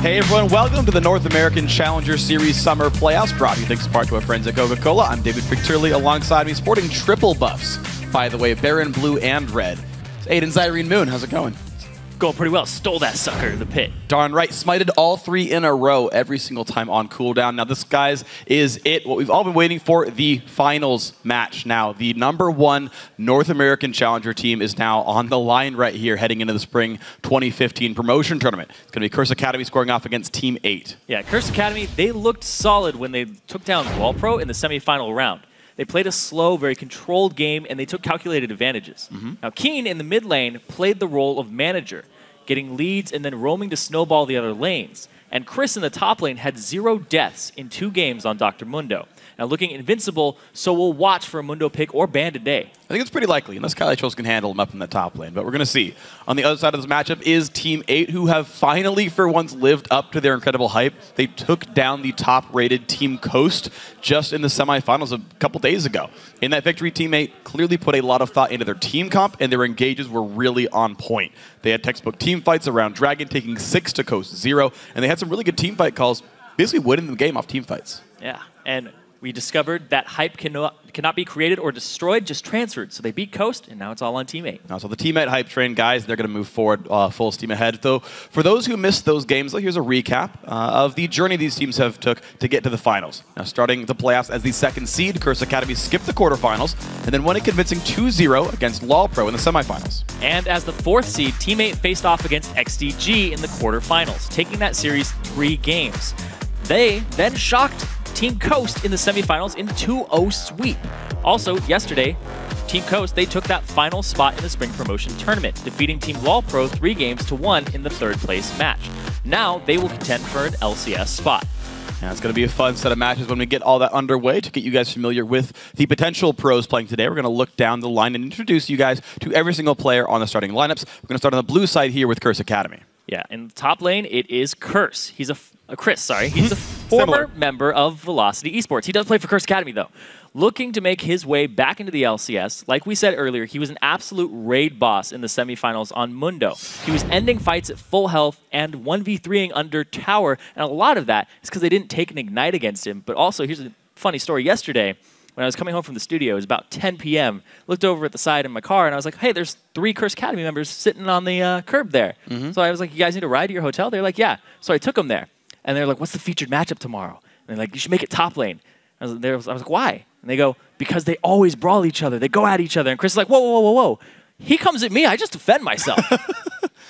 Hey everyone, welcome to the North American Challenger Series Summer Playoffs, brought to you thanks in part to our friends at Coca-Cola. I'm David FLICKR, alongside me, sporting triple buffs, by the way, Baron, Blue, and Red. It's Aiden Zyrene Moon, how's it going? Going pretty well. Stole that sucker in the pit. Darn right. Smited all three in a row every single time on cooldown. Now this, guys, is it. What we've all been waiting for, the finals match. Now, the #1 North American Challenger team is now on the line right here heading into the Spring 2015 promotion tournament. It's going to be Curse Academy scoring off against Team 8. Yeah, Curse Academy, they looked solid when they took down Pro in the semifinal round. They played a slow, very controlled game, and they took calculated advantages. Now, Keen in the mid lane played the role of manager, getting leads and then roaming to snowball the other lanes. And Chris in the top lane had 0 deaths in 2 games on Dr. Mundo. Now, looking invincible, so we'll watch for a Mundo pick or ban today. I think it's pretty likely, unless Kaichos can handle him up in the top lane. But we're going to see. On the other side of this matchup is Team 8, who have finally, for once, lived up to their incredible hype. They took down the top-rated Team Coast just in the semifinals a couple days ago. In that victory, Team 8 clearly put a lot of thought into their team comp, and their engages were really on point. They had textbook team fights around Dragon, taking 6 to Coast 0, and they had some really good team fight calls, basically winning the game off team fights. Yeah, and we discovered that hype cannot be created or destroyed, just transferred. So they beat Coast, and now it's all on Team 8. So the Team 8 hype train, guys, they're going to move forward full steam ahead. Though, for those who missed those games, here's a recap of the journey these teams have took to get to the finals. Now, starting the playoffs as the 2nd seed, Curse Academy skipped the quarterfinals, and then won a convincing 2-0 against Pro in the semifinals. And as the 4th seed, Team 8 faced off against XDG in the quarterfinals, taking that series 3 games. They then shocked Team Coast in the semifinals in 2-0 sweep. Also, yesterday, Team Coast, they took that final spot in the Spring Promotion Tournament, defeating Team Pro 3 games to 1 in the 3rd place match. Now, they will contend for an LCS spot. Yeah, it's going to be a fun set of matches when we get all that underway. To get you guys familiar with the potential pros playing today, we're going to look down the line and introduce you guys to every single player on the starting lineups. We're going to start on the blue side here with Curse Academy. Yeah, in the top lane, it is Curse. He's Chris, sorry. He's a former member of Velocity Esports. He does play for Curse Academy, though. Looking to make his way back into the LCS, like we said earlier, he was an absolute raid boss in the semifinals on Mundo. He was ending fights at full health and 1v3ing under tower, and a lot of that is because they didn't take an ignite against him. But also, here's a funny story. Yesterday, when I was coming home from the studio, it was about 10 p.m., looked over at the side in my car, and I was like, hey, there's 3 Curse Academy members sitting on the curb there. So I was like, you guys need to ride to your hotel? They're like, yeah. So I took them there. And they're like, what's the featured matchup tomorrow? And they're like, you should make it top lane. I was like, why? And they go, because they always brawl each other. They go at each other. And Chris is like, whoa, whoa, whoa, whoa. He comes at me. I just defend myself.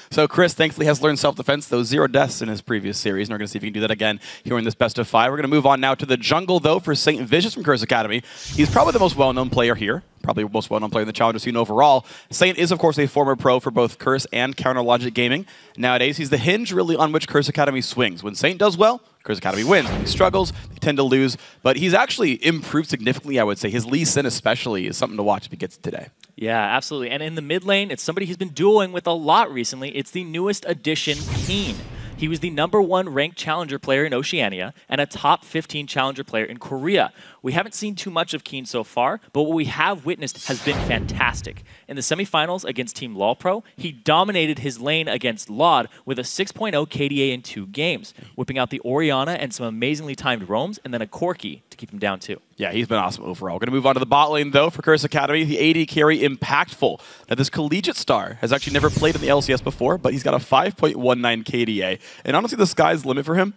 So Chris, thankfully, has learned self-defense, those 0 deaths in his previous series, and we're going to see if he can do that again here in this best of 5. We're going to move on now to the jungle, though, for Saint Vicious from Curse Academy. He's probably the most well-known player here, probably the most well-known player in the Challenger scene overall. Saint is, of course, a former pro for both Curse and Counter Logic Gaming. Nowadays, he's the hinge, really, on which Curse Academy swings. When Saint does well, Curse Academy wins. When he struggles, they tend to lose. But he's actually improved significantly, I would say. His Lee Sin especially is something to watch if he gets it today. Yeah, absolutely. And in the mid lane, it's somebody he's been dueling with a lot recently. It's the newest addition, Keen. He was the #1 ranked Challenger player in Oceania and a top 15 Challenger player in Korea. We haven't seen too much of Keen so far, but what we have witnessed has been fantastic. In the semifinals against Team Pro, he dominated his lane against Laud with a 6.0 KDA in 2 games, whipping out the Orianna and some amazingly timed roams, and then a Corki to keep him down 2. Yeah, he's been awesome overall. Going to move on to the bot lane, though, for Curse Academy. The AD carry, Impactful. Now, this collegiate star has actually never played in the LCS before, but he's got a 5.19 KDA. And honestly, the sky's the limit for him.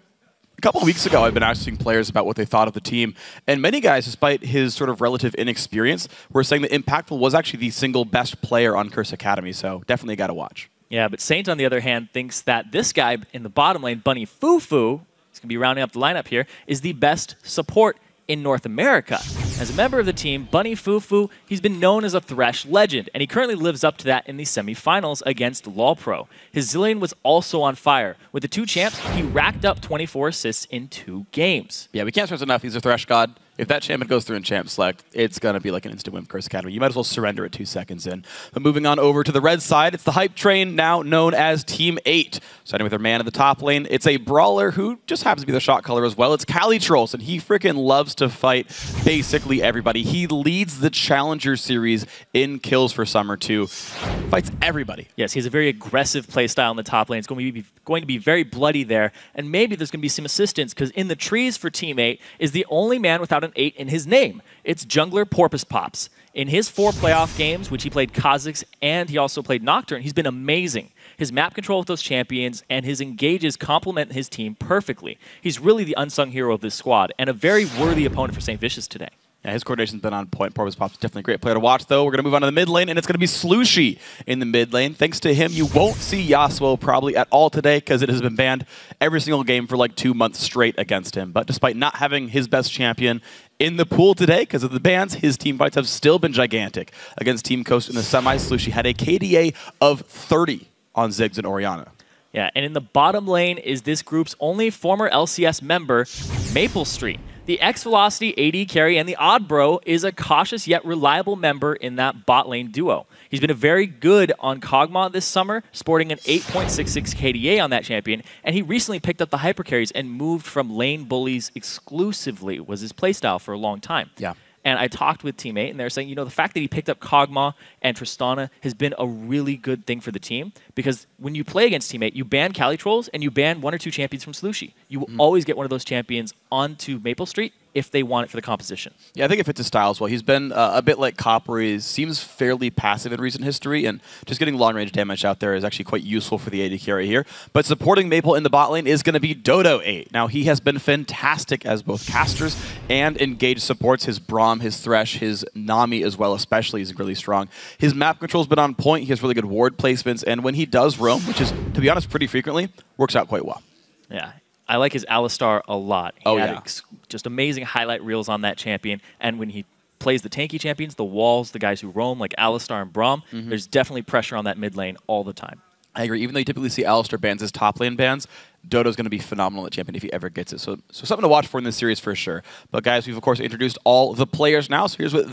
A couple of weeks ago, I've been asking players about what they thought of the team, and many guys, despite his sort of relative inexperience, were saying that Impactful was actually the single best player on Curse Academy, so definitely got to watch. Yeah, but Saint, on the other hand, thinks that this guy in the bottom lane, Bunny Fufu, he's going to be rounding up the lineup here, is the best support in North America. As a member of the team, Bunny Fufu, he's been known as a Thresh legend, and he currently lives up to that in the semifinals against Pro. His Zilean was also on fire. With the 2 champs, he racked up 24 assists in 2 games. Yeah, we can't stress enough, he's a Thresh god. If that champion goes through in Champ Select, it's going to be like an instant win for Curse Academy. You might as well surrender it 2 seconds in. But moving on over to the red side, it's the hype train, now known as Team 8. Starting with their man in the top lane, it's a brawler who just happens to be the shot caller as well. It's Calitrolls, and he freaking loves to fight basically everybody. He leads the Challenger Series in kills for Summer 2. Fights everybody. Yes, he has a very aggressive playstyle in the top lane. It's going to be very bloody there, and maybe there's going to be some assistance, because in the trees for Team 8 is the only man without an 8 in his name. It's jungler Porpoise Pops. In his 4 playoff games, which he played Kha'Zix and he also played Nocturne, he's been amazing. His map control with those champions and his engages complement his team perfectly. He's really the unsung hero of this squad, and a very worthy opponent for St. Vicious today. Yeah, his coordination's been on point. Porpoise Pop's definitely a great player to watch, though. We're going to move on to the mid lane, and it's going to be Slooshy in the mid lane. Thanks to him, you won't see Yasuo probably at all today, because it has been banned every single game for like 2 months straight against him. But despite not having his best champion in the pool today, because of the bans, his team fights have still been gigantic. Against Team Coast in the semis, Slooshy had a KDA of 30 on Ziggs and Orianna. Yeah, and in the bottom lane is this group's only former LCS member, Maple Street. The X-Velocity AD carry and the Odd Bro is a cautious yet reliable member in that bot lane duo. He's been very good on Kog'Maw this summer, sporting an 8.66 KDA on that champion, and he recently picked up the hyper carries and moved from lane bullies exclusively, was his playstyle for a long time. Yeah. And I talked with Team 8, and they're saying, you know, the fact that he picked up Kog'Maw and Tristana has been a really good thing for the team, because when you play against Team 8, you ban Calitrolls and you ban 1 or 2 champions from Slooshy. You will always get one of those champions onto Maple Street if they want it for the composition. Yeah, I think it fits his style as well. He's been a bit like Copper. He seems fairly passive in recent history, and just getting long-range damage out there is actually quite useful for the AD carry here. But supporting Maple in the bot lane is going to be Dodo 8. Now, he has been fantastic as both casters and engaged supports. His Braum, his Thresh, his Nami as well especially is really strong. His map control's been on point. He has really good ward placements, and when he does roam, which is, to be honest, pretty frequently, works out quite well. Yeah. I like his Alistar a lot. He had yeah. Just amazing highlight reels on that champion. And when he plays the tanky champions, the walls, the guys who roam, like Alistar and Braum, there's definitely pressure on that mid lane all the time. I agree. Even though you typically see Alistar bans as top lane bans, Dodo's going to be phenomenal at champion if he ever gets it. So something to watch for in this series for sure. But guys, we've of course introduced all the players now. So here's what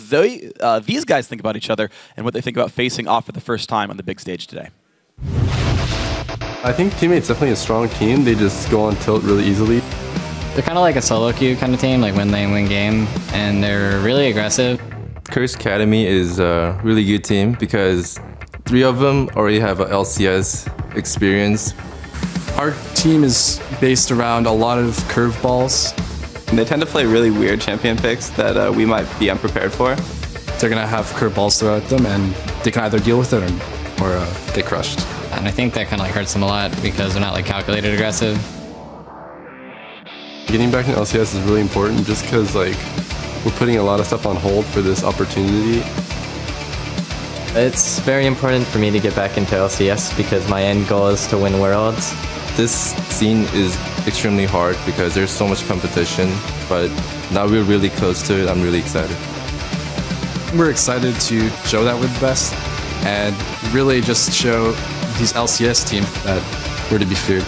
these guys think about each other and what they think about facing off for the first time on the big stage today. I think Team 8's definitely a strong team. They just go on tilt really easily. They're kind of like a solo queue kind of team, like when they win game, and they're really aggressive. Curse Academy is a really good team because 3 of them already have an LCS experience. Our team is based around a lot of curveballs. They tend to play really weird champion picks that we might be unprepared for. They're going to have curveballs thrown at them, and they can either deal with it or get crushed. And I think that kind of like hurts them a lot because they're not like calculated aggressive. Getting back in LCS is really important just because like we're putting a lot of stuff on hold for this opportunity. It's very important for me to get back into LCS because my end goal is to win Worlds. This scene is extremely hard because there's so much competition, but now we're really close to it. I'm really excited. We're excited to show that we're the best and really just show these LCS teams that we're to be feared.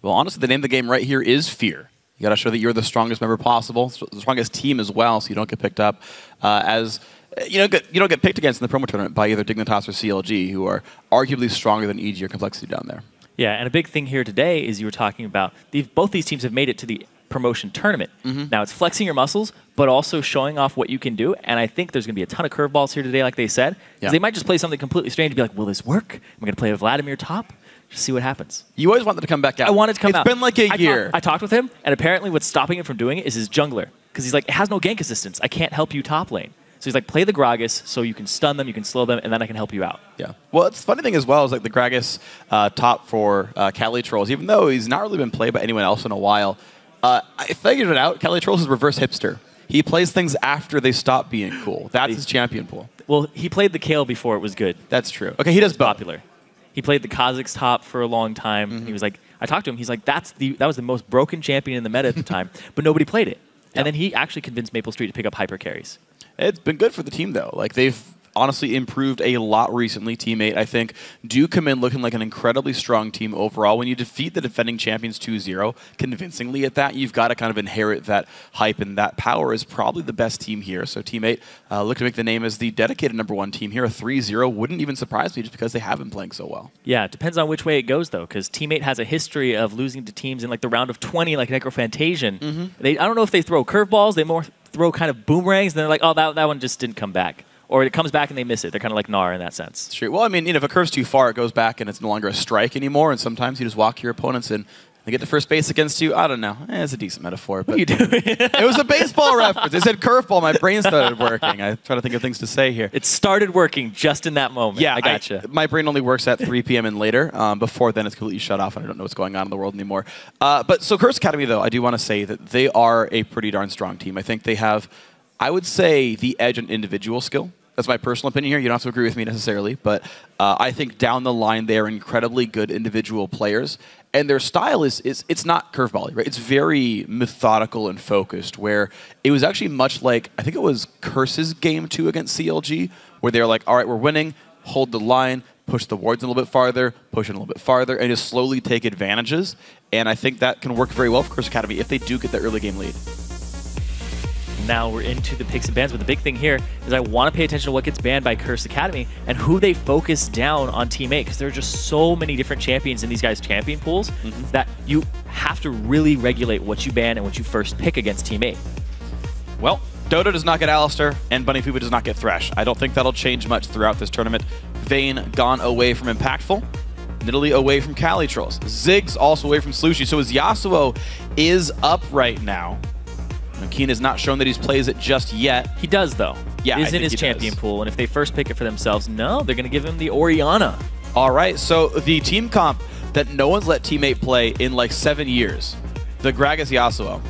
Well, honestly, the name of the game right here is fear. You got to show that you're the strongest member possible, the strongest team as well, so you don't get picked up as you don't get picked against in the promo tournament by either Dignitas or CLG, who are arguably stronger than EG or Complexity down there. Yeah, and a big thing here today is you were talking about both these teams have made it to the promotion tournament. Now it's flexing your muscles, but also showing off what you can do. And I think there's going to be a ton of curveballs here today, like they said. Yeah. They might just play something completely strange and be like, will this work? I'm going to play a Vladimir top. Just see what happens. You always wanted to come back out. I wanted to come out. It's been like a year. I talked with him, and apparently what's stopping him from doing it is his jungler. Because he's like, it has no gank assistance. I can't help you top lane. So he's like, play the Gragas so you can stun them, you can slow them, and then I can help you out. Yeah. Well, it's funny thing as well is like the Gragas top for Calitrolls, even though he's not really been played by anyone else in a while, I figured it out. Calitrolls is reverse hipster. He plays things after they stop being cool. That's his champion pool. Well, he played the Kale before it was good. That's true. Okay, he does both. Popular. He played the Kha'Zix top for a long time. He was like, I talked to him. He's like, that was the most broken champion in the meta at the time, but nobody played it. And then he actually convinced Maple Street to pick up hyper carries. It's been good for the team though. Like they've honestly improved a lot recently. Teammate, I think, do come in looking like an incredibly strong team overall. When you defeat the defending champions 2-0 convincingly at that, you've got to kind of inherit that hype, and that power is probably the best team here. So Teammate look to make the name as the dedicated #1 team here. A 3-0 wouldn't even surprise me just because they have been playing so well. Yeah, it depends on which way it goes, though, because Teammate has a history of losing to teams in like the round of 20, like Necrophantasian. I don't know if they throw curveballs, they more throw kind of boomerangs, and they're like, oh, that one just didn't come back. Or it comes back and they miss it. They're kind of like Gnar in that sense. Sure. Well, I mean, if it curves too far, it goes back and it's no longer a strike anymore, and sometimes you just walk your opponents in. They get to first base against you. I don't know. It's a decent metaphor. But What are you doing? it was a baseball reference. They said curveball. My brain started working. I try to think of things to say here. It started working just in that moment. Yeah, I gotcha. My brain only works at 3 p.m. and later. Before then, it's completely shut off, and I don't know what's going on in the world anymore. But so Curse Academy, though, I do want to say that they are a pretty darn strong team. I think they have, I would say, the edge on individual skill. That's my personal opinion here. You don't have to agree with me necessarily, but I think down the line they are incredibly good individual players, and their style is it's not curveball, right? It's very methodical and focused. Where it was actually much like, I think it was Curse's game 2 against CLG, where they're like, all right, we're winning, hold the line, push the wards a little bit farther, push it a little bit farther, and just slowly take advantages. And I think that can work very well for Curse Academy if they do get the early game lead. Now we're into the picks and bans, but the big thing here is I want to pay attention to what gets banned by Curse Academy and who they focus down on Teammate, because there are just so many different champions in these guys' champion pools that you have to really regulate what you ban and what you first pick against Teammate. Well, Dota does not get Alistar, and Bunny Fubu does not get Thresh. I don't think that'll change much throughout this tournament. Vayne gone away from Impactful. Nidalee away from Cali Trolls. Ziggs also away from Slushy. So his Yasuo is up right now. Keen has not shown that he plays it just yet. He does, though. Yeah, He's in his champion pool, and if they first pick it for themselves, no, they're going to give him the Orianna. All right, so the team comp that no one's let Teammate play in like 7 years, the Gragas Yasuo,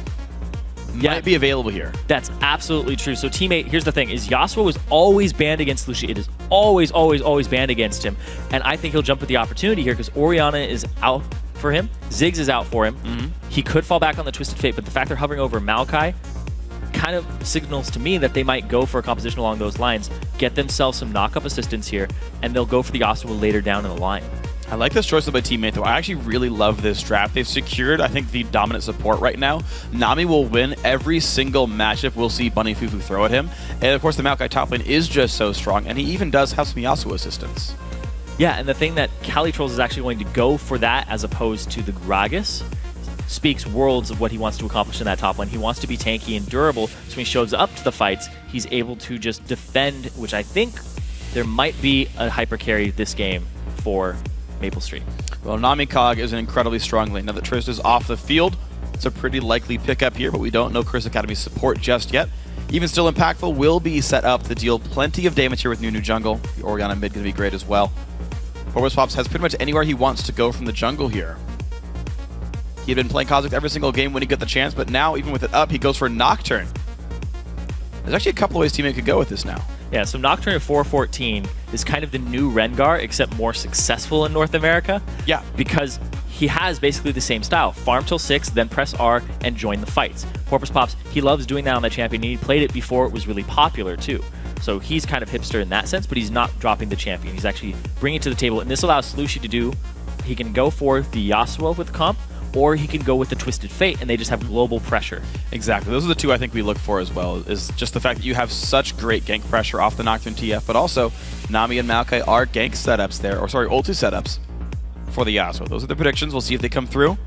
might be available here. That's absolutely true. So Teammate, here's the thing, is Yasuo is always banned against Lucia. It is always, always, always banned against him. And I think he'll jump at the opportunity here because Orianna is out for him. Ziggs is out for him. He could fall back on the Twisted Fate, but the fact they're hovering over Maokai kind of signals to me that they might go for a composition along those lines, get themselves some knock-up assistance here, and they'll go for the Yasuo later down in the line. I like this choice of a Teammate, though. I actually really love this draft. They've secured, I think, the dominant support right now. Nami will win every single matchup we'll see Bunny Fufu throw at him. And, of course, the Maokai top lane is just so strong, and he even does have some Yasuo assistance. Yeah, and the thing that Cali Trolls is actually going to go for that as opposed to the Gragas speaks worlds of what he wants to accomplish in that top lane. He wants to be tanky and durable, so when he shows up to the fights, he's able to just defend, which I think there might be a hyper carry this game for Maple Street. Well, Nami Cog is an incredibly strong lane. Now that Trista's off the field, it's a pretty likely pickup here, but we don't know Curse Academy's support just yet. Even still, Impactful will be set up to deal plenty of damage here with New Jungle. The Orianna mid going to be great as well. Orbis Pops has pretty much anywhere he wants to go from the jungle here. He had been playing Kha'Zix every single game when he got the chance, but now, even with it up, he goes for Nocturne. There's actually a couple of ways Teammate could go with this now. Yeah, so Nocturne at 414 is kind of the new Rengar, except more successful in North America. Yeah. Because he has basically the same style. Farm till 6, then press R, and join the fights. Porpoise Pops, he loves doing that on that champion, and he played it before it was really popular, too. So he's kind of hipster in that sense, but he's not dropping the champion. He's actually bringing it to the table, and this allows Slushy to do, he can go for the Yasuo with the comp, or he can go with the Twisted Fate, and they just have global pressure. Exactly. Those are the two I think we look for as well, is just the fact that you have such great gank pressure off the Nocturne TF, but also Nami and Maokai are gank setups there, or sorry, ulti setups for the Yasuo. Those are the predictions. We'll see if they come through.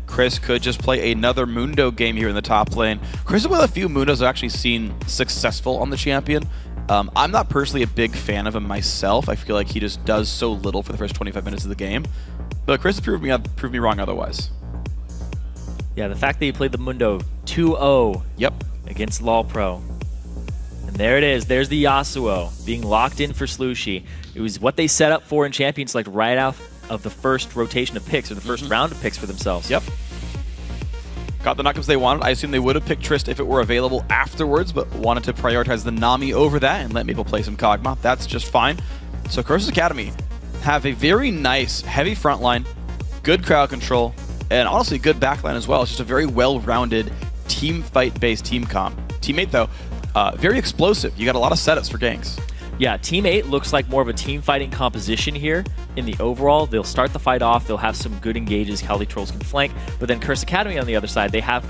Chris could just play another Mundo game here in the top lane. Chris is one of the few Mundos I've actually seen successful on the champion. I'm not personally a big fan of him myself. I feel like he just does so little for the first 25 minutes of the game. But Chris has proved me wrong otherwise. Yeah, the fact that he played the Mundo 2-0 against LOL Pro. And there it is. There's the Yasuo being locked in for Slushy. It was what they set up for in Champions Select right out of the first rotation of picks, or the first round of picks for themselves. Yep. Got the knockups they wanted. I assume they would have picked Trist if it were available afterwards, but wanted to prioritize the Nami over that and let Maple play some Kog'Maw. That's just fine. So Curse Academy have a very nice, heavy front line, good crowd control, and honestly good backline as well. It's just a very well-rounded team fight-based team comp. Teammate, though, very explosive. You got a lot of setups for ganks. Yeah, Team 8 looks like more of a team fighting composition here in the overall. They'll start the fight off. They'll have some good engages. Cali Trolls can flank. But then Curse Academy on the other side, they have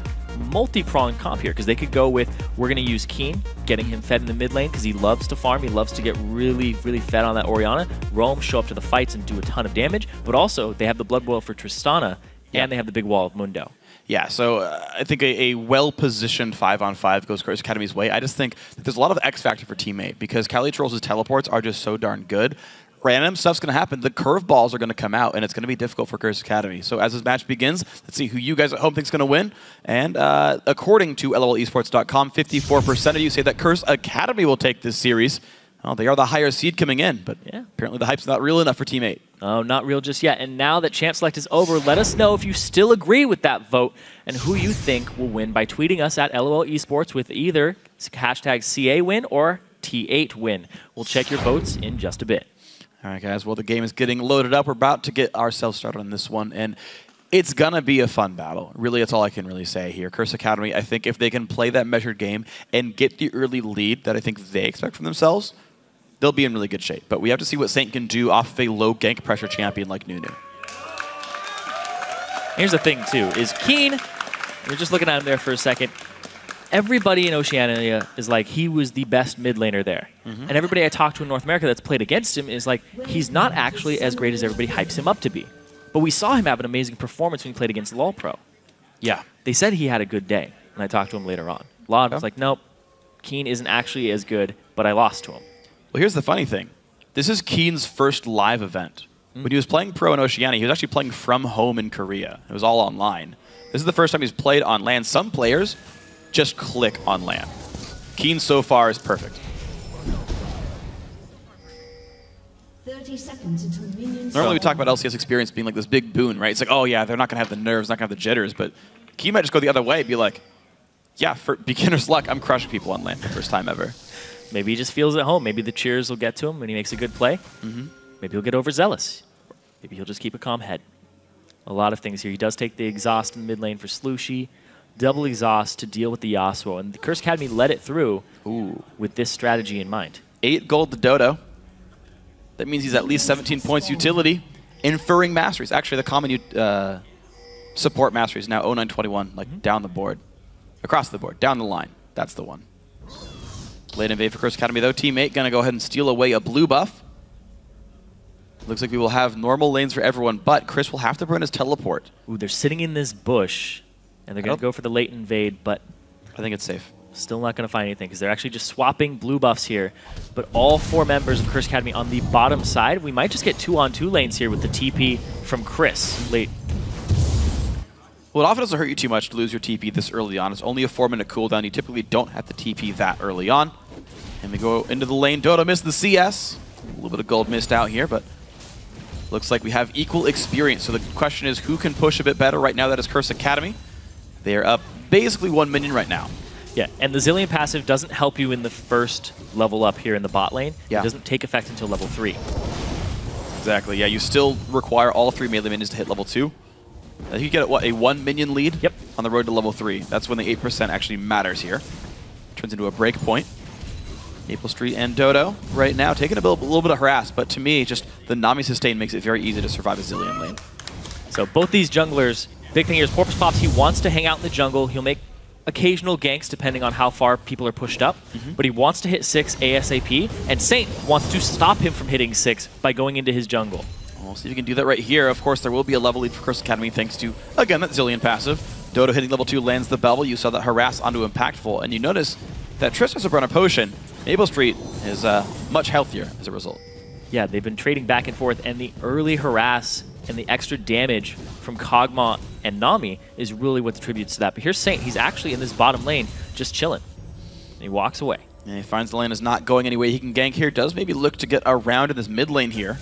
multi-pronged comp here because they could go with, we're going to use Keen, getting him fed in the mid lane because he loves to farm. He loves to get really, really fed on that Orianna. Roam, show up to the fights and do a ton of damage. But also, they have the Blood Boil for Tristana, and they have the big wall of Mundo. Yeah, so I think a well-positioned 5-on-5 goes Curse Academy's way. I just think that there's a lot of X factor for Team 8 because Cali Trolls' teleports are just so darn good. Random stuff's going to happen. The curveballs are going to come out, and it's going to be difficult for Curse Academy. So as this match begins, let's see who you guys at home think is going to win. And according to LOLesports.com, 54% of you say that Curse Academy will take this series. Well, they are the higher seed coming in, but apparently the hype's not real enough for Team 8. Oh, not real just yet. And now that Champ Select is over, let us know if you still agree with that vote and who you think will win by tweeting us at LOL Esports with either hashtag CA win or T8 win. We'll check your votes in just a bit. All right, guys. Well, the game is getting loaded up. We're about to get ourselves started on this one, and it's going to be a fun battle. Really, that's all I can really say here. Curse Academy, I think if they can play that measured game and get the early lead that I think they expect from themselves, they'll be in really good shape. But we have to see what Saint can do off of a low gank pressure champion like Nunu. Here's the thing, too, is Keen, we're just looking at him there for a second. Everybody in Oceania is like, he was the best mid laner there. And everybody I talked to in North America that's played against him is like, he's not actually as great as everybody hypes him up to be. But we saw him have an amazing performance when he played against LoL Pro. Yeah. They said he had a good day, and I talked to him later on. A lot of was like, nope, Keen isn't actually as good, but I lost to him. Well, here's the funny thing. This is Keen's first live event. When he was playing pro in Oceania, he was actually playing from home in Korea. It was all online. This is the first time he's played on LAN. Some players just click on LAN. Keen so far is perfect. 30 seconds until minions. Normally we talk about LCS experience being like this big boon, right? It's like, oh yeah, they're not going to have the nerves, not going to have the jitters, but Keen might just go the other way and be like, yeah, for beginner's luck, I'm crushing people on LAN for the first time ever. Maybe he just feels at home. Maybe the cheers will get to him when he makes a good play. Maybe he'll get overzealous. Maybe he'll just keep a calm head. A lot of things here. He does take the exhaust in the mid lane for Slushie. Double exhaust to deal with the Yasuo. And the Curse Academy led it through with this strategy in mind. 8 gold to Dodo. That means he's at least 17 points utility. Inferring masteries. Actually, the common support masteries now 0921, like down the board. Across the board, down the line. That's the one. Late invade for Curse Academy, though. Team 8 going to go ahead and steal away a blue buff. Looks like we will have normal lanes for everyone, but Chris will have to burn his teleport. Ooh, they're sitting in this bush, and they're going to go for the late invade, but I think it's safe. Still not going to find anything, because they're actually just swapping blue buffs here. But all 4 members of Curse Academy on the bottom side, we might just get 2-on-2 lanes here with the TP from Chris late. Well, it often doesn't hurt you too much to lose your TP this early on. It's only a 4-minute cooldown. You typically don't have to TP that early on. And we go into the lane. Dodo missed the CS. A little bit of gold missed out here, but looks like we have equal experience. So the question is, who can push a bit better right now? That is Curse Academy. They are up basically 1 minion right now. Yeah, and the Zillion passive doesn't help you in the first level up here in the bot lane. Yeah. It doesn't take effect until level 3. Exactly, yeah. You still require all 3 melee minions to hit level 2. You get, what, a 1 minion lead on the road to level 3. That's when the 8% actually matters here. Turns into a break point. Maple Street and Dodo right now taking a little bit of harass, but to me, just the Nami sustain makes it very easy to survive a Zillion lane. So both these junglers, big thing here is Porpoise Pops, he wants to hang out in the jungle. He'll make occasional ganks depending on how far people are pushed up, but he wants to hit 6 ASAP, and Saint wants to stop him from hitting 6 by going into his jungle. We'll see if we can do that right here. Of course, there will be a level lead for Curse Academy thanks to, again, that Zillion passive. Dodo hitting level 2 lands the Bevel. You saw that harass onto Impactful, and you notice that Triss has a run a potion. Maple Street is much healthier as a result. Yeah, they've been trading back and forth, and the early harass and the extra damage from Kog'Maw and Nami is really what attributes to that. But here's Saint. He's actually in this bottom lane just chilling. And he walks away. And he finds the lane is not going any way he can gank here. Does maybe look to get around in this mid lane here.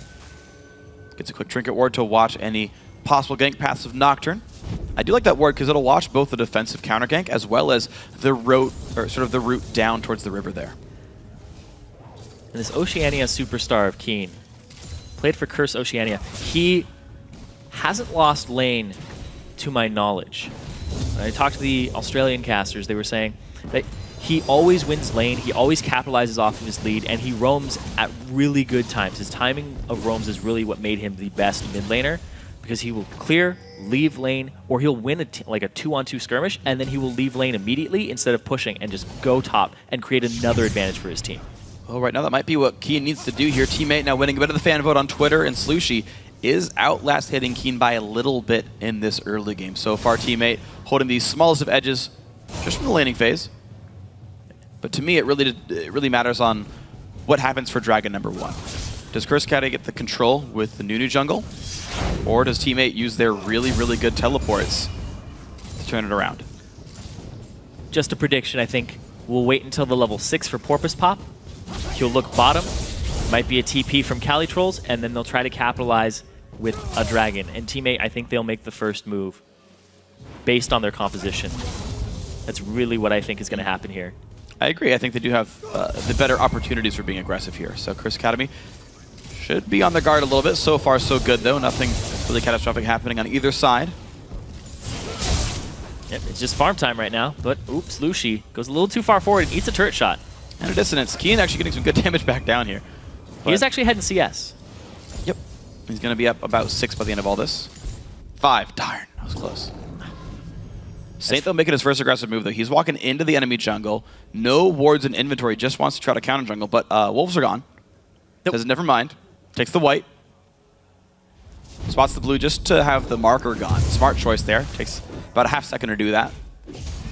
Gets a quick Trinket Ward to watch any possible gank paths of Nocturne. I do like that ward because it'll watch both the defensive counter gank as well as the route, or sort of the route down towards the river there. And this Oceania superstar of Keen played for Curse Oceania. He hasn't lost lane to my knowledge. When I talked to the Australian casters, they were saying that he always wins lane, he always capitalizes off of his lead, and he roams at really good times. His timing of roams is really what made him the best mid laner, because he will clear, leave lane, or he'll win like a 2-on-2 skirmish, and then he will leave lane immediately instead of pushing and just go top and create another advantage for his team. Well, right now that might be what Keen needs to do here. Teammate now winning a bit of the fan vote on Twitter, and Slushy is outlast hitting Keen by a little bit in this early game. So far, Teammate holding the smallest of edges just from the laning phase. But to me, it really matters on what happens for Dragon number 1. Does Curse get the control with the Nunu jungle? Or does Teammate use their really good teleports to turn it around? Just a prediction, I think. We'll wait until the level 6 for Porpoise Pop. He'll look bottom. Might be a TP from Cali Trolls, and then they'll try to capitalize with a Dragon. And Teammate, I think they'll make the first move based on their composition. That's really what I think is going to happen here. I agree. I think they do have the better opportunities for being aggressive here. So Curse Academy should be on their guard a little bit. So far, so good, though. Nothing really catastrophic happening on either side. Yep, it's just farm time right now. But, oops, Lushi goes a little too far forward and eats a turret shot. And a dissonance. Keen actually getting some good damage back down here. He is actually heading CS. Yep. He's going to be up about 6 by the end of all this. 5. Darn. That was close. Saint, though, making his first aggressive move, though. He's walking into the enemy jungle. No wards in inventory. Just wants to try to counter jungle. But wolves are gone. Nope. Says never mind. Takes the white. Spots the blue just to have the marker gone. Smart choice there. Takes about a half second to do that.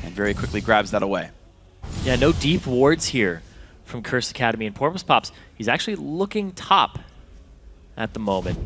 And very quickly grabs that away. Yeah, no deep wards here from Curse Academy and Porpoise Pops. He's actually looking top at the moment.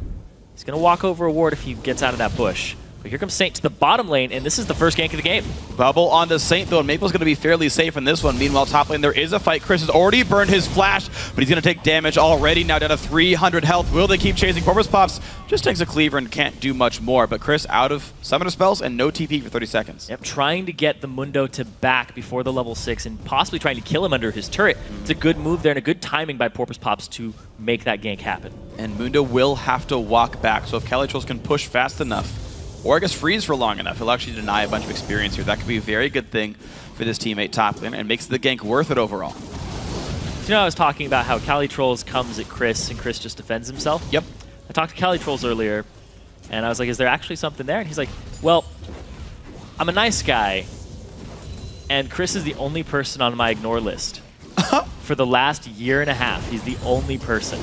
He's going to walk over a ward if he gets out of that bush. But here comes Saint to the bottom lane, and this is the first gank of the game. Bubble onto Saint, though, and Maple's going to be fairly safe in this one. Meanwhile, top lane, there is a fight. Chris has already burned his flash, but he's going to take damage already, now down to 300 health. Will they keep chasing? Porpoise Pops just takes a cleaver and can't do much more, but Chris out of summoner spells and no TP for 30 seconds. Yep, trying to get the Mundo to back before the level 6 and possibly trying to kill him under his turret. It's a good move there and a good timing by Porpoise Pops to make that gank happen. And Mundo will have to walk back, so if Cali Trolls can push fast enough, or I guess freeze for long enough, he'll actually deny a bunch of experience here. That could be a very good thing for this teammate top lane and makes the gank worth it overall. You know, I was talking about how Cali Trolls comes at Chris and Chris just defends himself. Yep. I talked to Cali Trolls earlier, and I was like, is there actually something there? And he's like, well, I'm a nice guy, and Chris is the only person on my ignore list. For the last year and a half, he's the only person.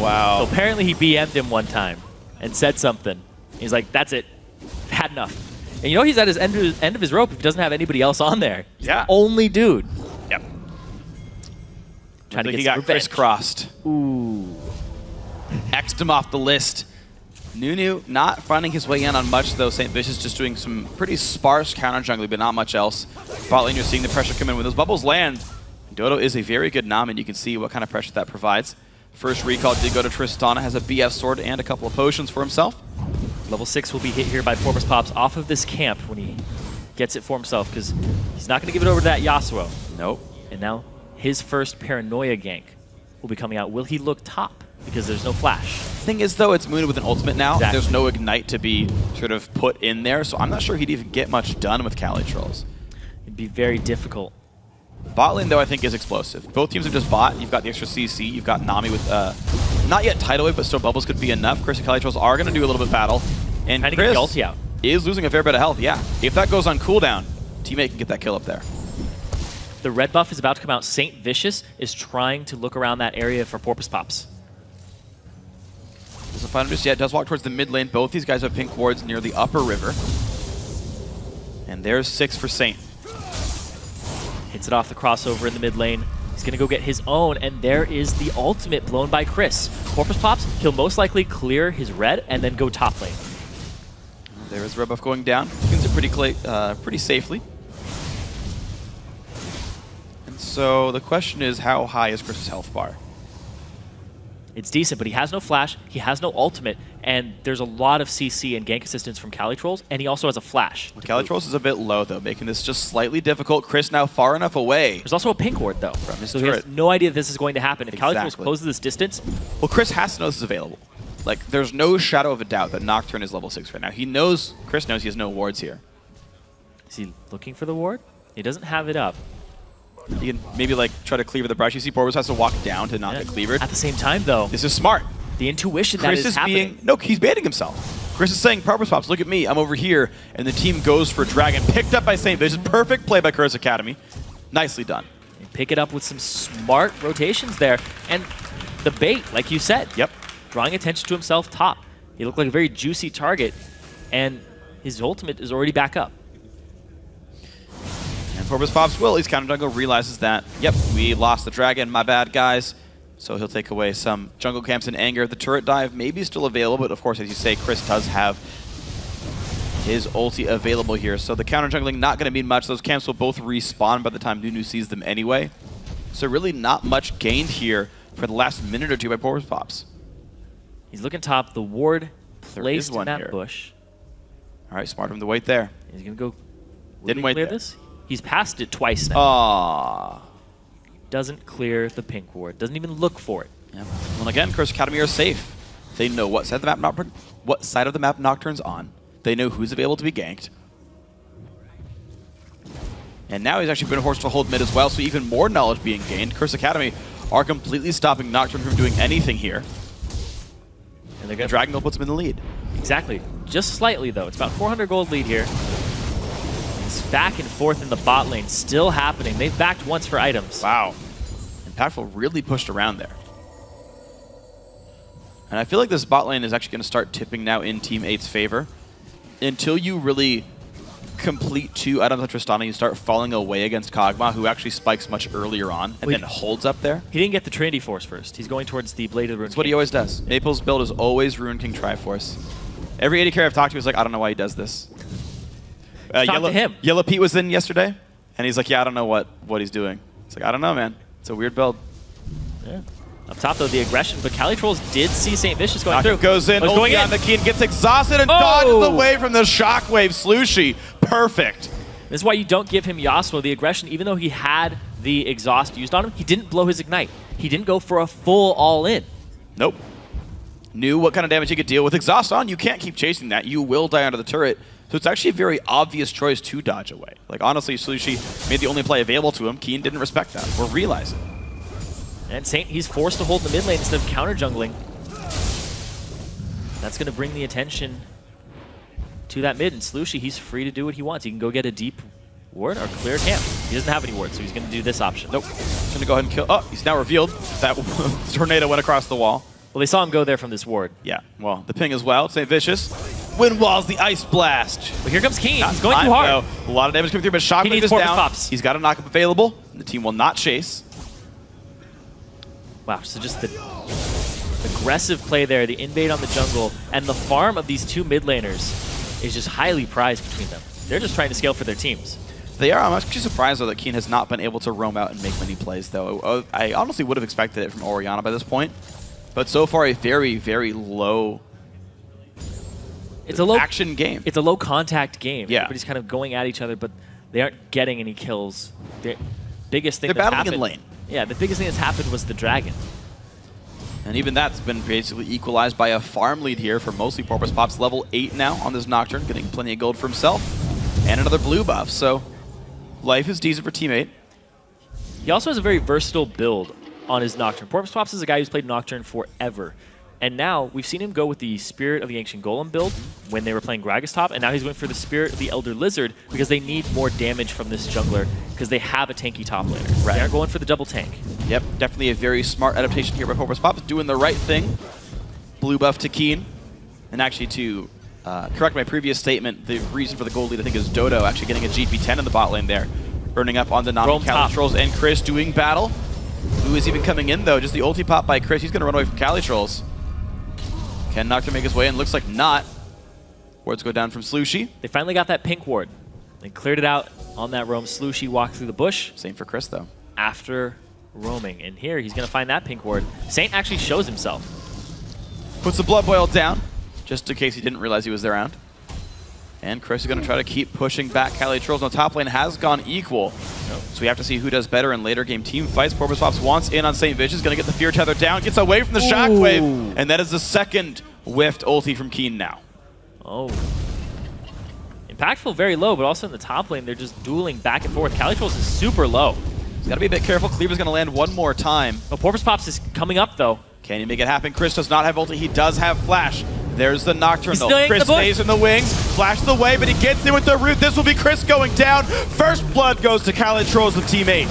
Wow. So apparently he BM'd him one time and said something. He's like, that's it. Had enough. And you know he's at his end of his rope if he doesn't have anybody else on there. He's the only dude. Yep. Trying to get he got revenge. crisscrossed. Ooh. X'd him off the list. Nunu not finding his way in on much, though. St. Vicious just doing some pretty sparse counter jungling, but not much else. Bot lane, you're seeing the pressure come in. When those bubbles land, Dodo is a very good nom, and you can see what kind of pressure that provides. First recall did go to Tristana, has a BF sword and a couple of potions for himself. Level 6 will be hit here by Porpoise Pops off of this camp when he gets it for himself, because he's not going to give it over to that Yasuo. Nope. And now his first Paranoia gank will be coming out. Will he look top? Because there's no flash. Thing is, though, it's Moon with an ultimate now. Exactly. There's no Ignite to be sort of put in there, so I'm not sure he'd even get much done with Cali Trolls. It'd be very difficult. Bot lane, though, I think is explosive. Both teams have just bought. You've got the extra CC. You've got Nami with not yet tidal wave, but still bubbles could be enough. Chris and Cali Trolls are going to do a little bit of battle. And Trying to Chris get the ulti out. Is losing a fair bit of health, yeah. If that goes on cooldown, teammate can get that kill up there. The red buff is about to come out. Saint Vicious is trying to look around that area for Porpoise Pops. Doesn't find him just yet. Does walk towards the mid lane. Both these guys have pink wards near the upper river. And there's 6 for Saint. Hits it off the crossover in the mid lane. He's going to go get his own, and there is the ultimate blown by Chris. Porpoise Pops, he'll most likely clear his red and then go top lane. There is red buff going down. Skins it pretty safely. And so the question is, how high is Chris's health bar? It's decent, but he has no flash, he has no ultimate, and there's a lot of CC and gank assistance from Cali Trolls, and he also has a flash. Cali Trolls is a bit low, though, making this just slightly difficult. Chris now far enough away. There's also a pink ward, though, from his so turret. he has no idea this is going to happen. If Cali Trolls closes this distance... Well, Chris has to know this is available. Like, there's no shadow of a doubt that Nocturne is level 6 right now. He knows, Chris knows he has no wards here. Is he looking for the ward? He doesn't have it up. You can maybe like try to cleaver the brush. You see Porbus has to walk down to not get cleavered. At the same time, though, This is smart. the intuition Chris that is happening. no, he's baiting himself. Chris is saying, Porbus Pops, look at me, I'm over here, and the team goes for Dragon, picked up by St. Vicious. Perfect play by Curse Academy. Nicely done. Pick it up with some smart rotations there. And the bait, like you said, Yep. drawing attention to himself top. He looked like a very juicy target, and his ultimate is already back up. And Porbus Pops will. He's counter jungle, realizes that, yep, we lost the Dragon, my bad, guys. So he'll take away some jungle camps in anger. The turret dive may be still available, but of course, as you say, Chris does have his ulti available here. So the counter jungling not going to mean much. Those camps will both respawn by the time Nunu sees them anyway. So really not much gained here for the last minute or two by Porbus Pops. He's looking top. The ward There placed is one in that here. bush. All right, smart of him to wait there. He's going to go... Didn't wait clear there. this? He's passed it twice now. Aww. Doesn't clear the pink ward. Doesn't even look for it. Yeah. Well, again, Curse Academy are safe. They know what side of the map Nocturne's on. They know who's available to be ganked. And now he's actually been forced to hold mid as well, so even more knowledge being gained. Curse Academy are completely stopping Nocturne from doing anything here. And they're going Dragon Gold puts him in the lead. Exactly. Just slightly, though. It's about 400 gold lead here. It's back and forth in the bot lane. Still happening. They've backed once for items. Wow. Impactful really pushed around there. And I feel like this bot lane is actually going to start tipping now in Team 8's favor. Until you really complete 2 items on Tristana, you start falling away against Kog'Maw, who actually spikes much earlier on and then holds up there. He didn't get the Trinity Force first. He's going towards the Blade of the Rune That's what he always does. Maple's build is always Rune King Triforce. Every AD carry I've talked to is like, I don't know why he does this. Talk to him. Yellow Pete was in yesterday, and he's like, yeah, I don't know what he's doing. It's like, I don't know, man. It's a weird build. Yeah. Up top, though, the aggression. But Cali Trolls did see St. Vicious going through. Goes in, going on the key, and gets exhausted and dodges away from the shockwave. Slooshy, perfect. This is why you don't give him Yasuo the aggression. Even though he had the exhaust used on him, he didn't blow his ignite. He didn't go for a full all-in. Nope. Knew what kind of damage he could deal with exhaust on. You can't keep chasing that. You will die under the turret. So it's actually a very obvious choice to dodge away. Like, honestly, Slooshy made the only play available to him. Keen didn't respect that or realize it. And Saint, he's forced to hold the mid lane instead of counter jungling. That's going to bring the attention to that mid. And Slooshy, he's free to do what he wants. He can go get a deep ward or clear camp. He doesn't have any wards, so he's going to do this option. Nope. He's going to go ahead and kill. Oh, he's now revealed. That tornado went across the wall. Well, they saw him go there from this ward. Yeah, well, the ping as well. St. Vicious. Wind walls the ice blast. But here comes Keen. He's going too hard. A lot of damage coming through, but Shockwave is down. Pops. He's got a knockup available. The team will not chase. Wow, so just the aggressive play there, the invade on the jungle, and the farm of these 2 mid laners is just highly prized between them. They're just trying to scale for their teams. They are. I'm actually surprised, though, that Keen has not been able to roam out and make many plays, though. I honestly would have expected it from Orianna by this point. But so far, a very, very low action game. It's a low contact game. Yeah. Everybody's kind of going at each other, but they aren't getting any kills. The biggest thing They're that's battling happened, in lane. Yeah, the biggest thing that's happened was the dragon. And even that's been basically equalized by a farm lead here for mostly Porbus Pops. Level 8 now on this Nocturne, getting plenty of gold for himself. And another blue buff, so life is decent for teammate. He also has a very versatile build on his Nocturne. Porbus Pops is a guy who's played Nocturne forever. And now we've seen him go with the Spirit of the Ancient Golem build when they were playing Gragas top, and now he's going for the Spirit of the Elder Lizard because they need more damage from this jungler because they have a tanky top laner. Right. They aren't going for the double tank. Yep, definitely a very smart adaptation here by Porbus Pops, doing the right thing. Blue buff to Keen. And actually to correct my previous statement, the reason for the gold lead I think is Dodo actually getting a GP10 in the bot lane there. Earning up on the Nami, Cali Trolls, and Chris doing battle. Who is even coming in though? Just the ulti pop by Chris. He's going to run away from Cali Trolls. Can Nocturne make his way in? Looks like not. Wards go down from Slooshy. They finally got that pink ward. They cleared it out on that roam. Slooshy walked through the bush. Same for Chris though. After roaming. And here he's going to find that pink ward. Saint actually shows himself. Puts the blood boil down, just in case he didn't realize he was around. And Chris is going to try to keep pushing back Cali Trolls. No, top lane has gone equal. So we have to see who does better in later game team fights. Porbus Pops wants in on St. Vicious, going to get the Fear Tether down, gets away from the Shockwave, and that is the second whiffed ulti from Keen now. Oh. Impactful very low, but also in the top lane, they're just dueling back and forth. Cali Trolls is super low. He's got to be a bit careful. Cleaver's going to land one more time. Well, Porpoise Pops is coming up, though. Can he make it happen? Chris does not have ulti. He does have Flash. There's the Nocturnal. Chris stays in the wings. Flash the way, but he gets in with the root. This will be Chris going down. First blood goes to Cali Trolls with Team 8.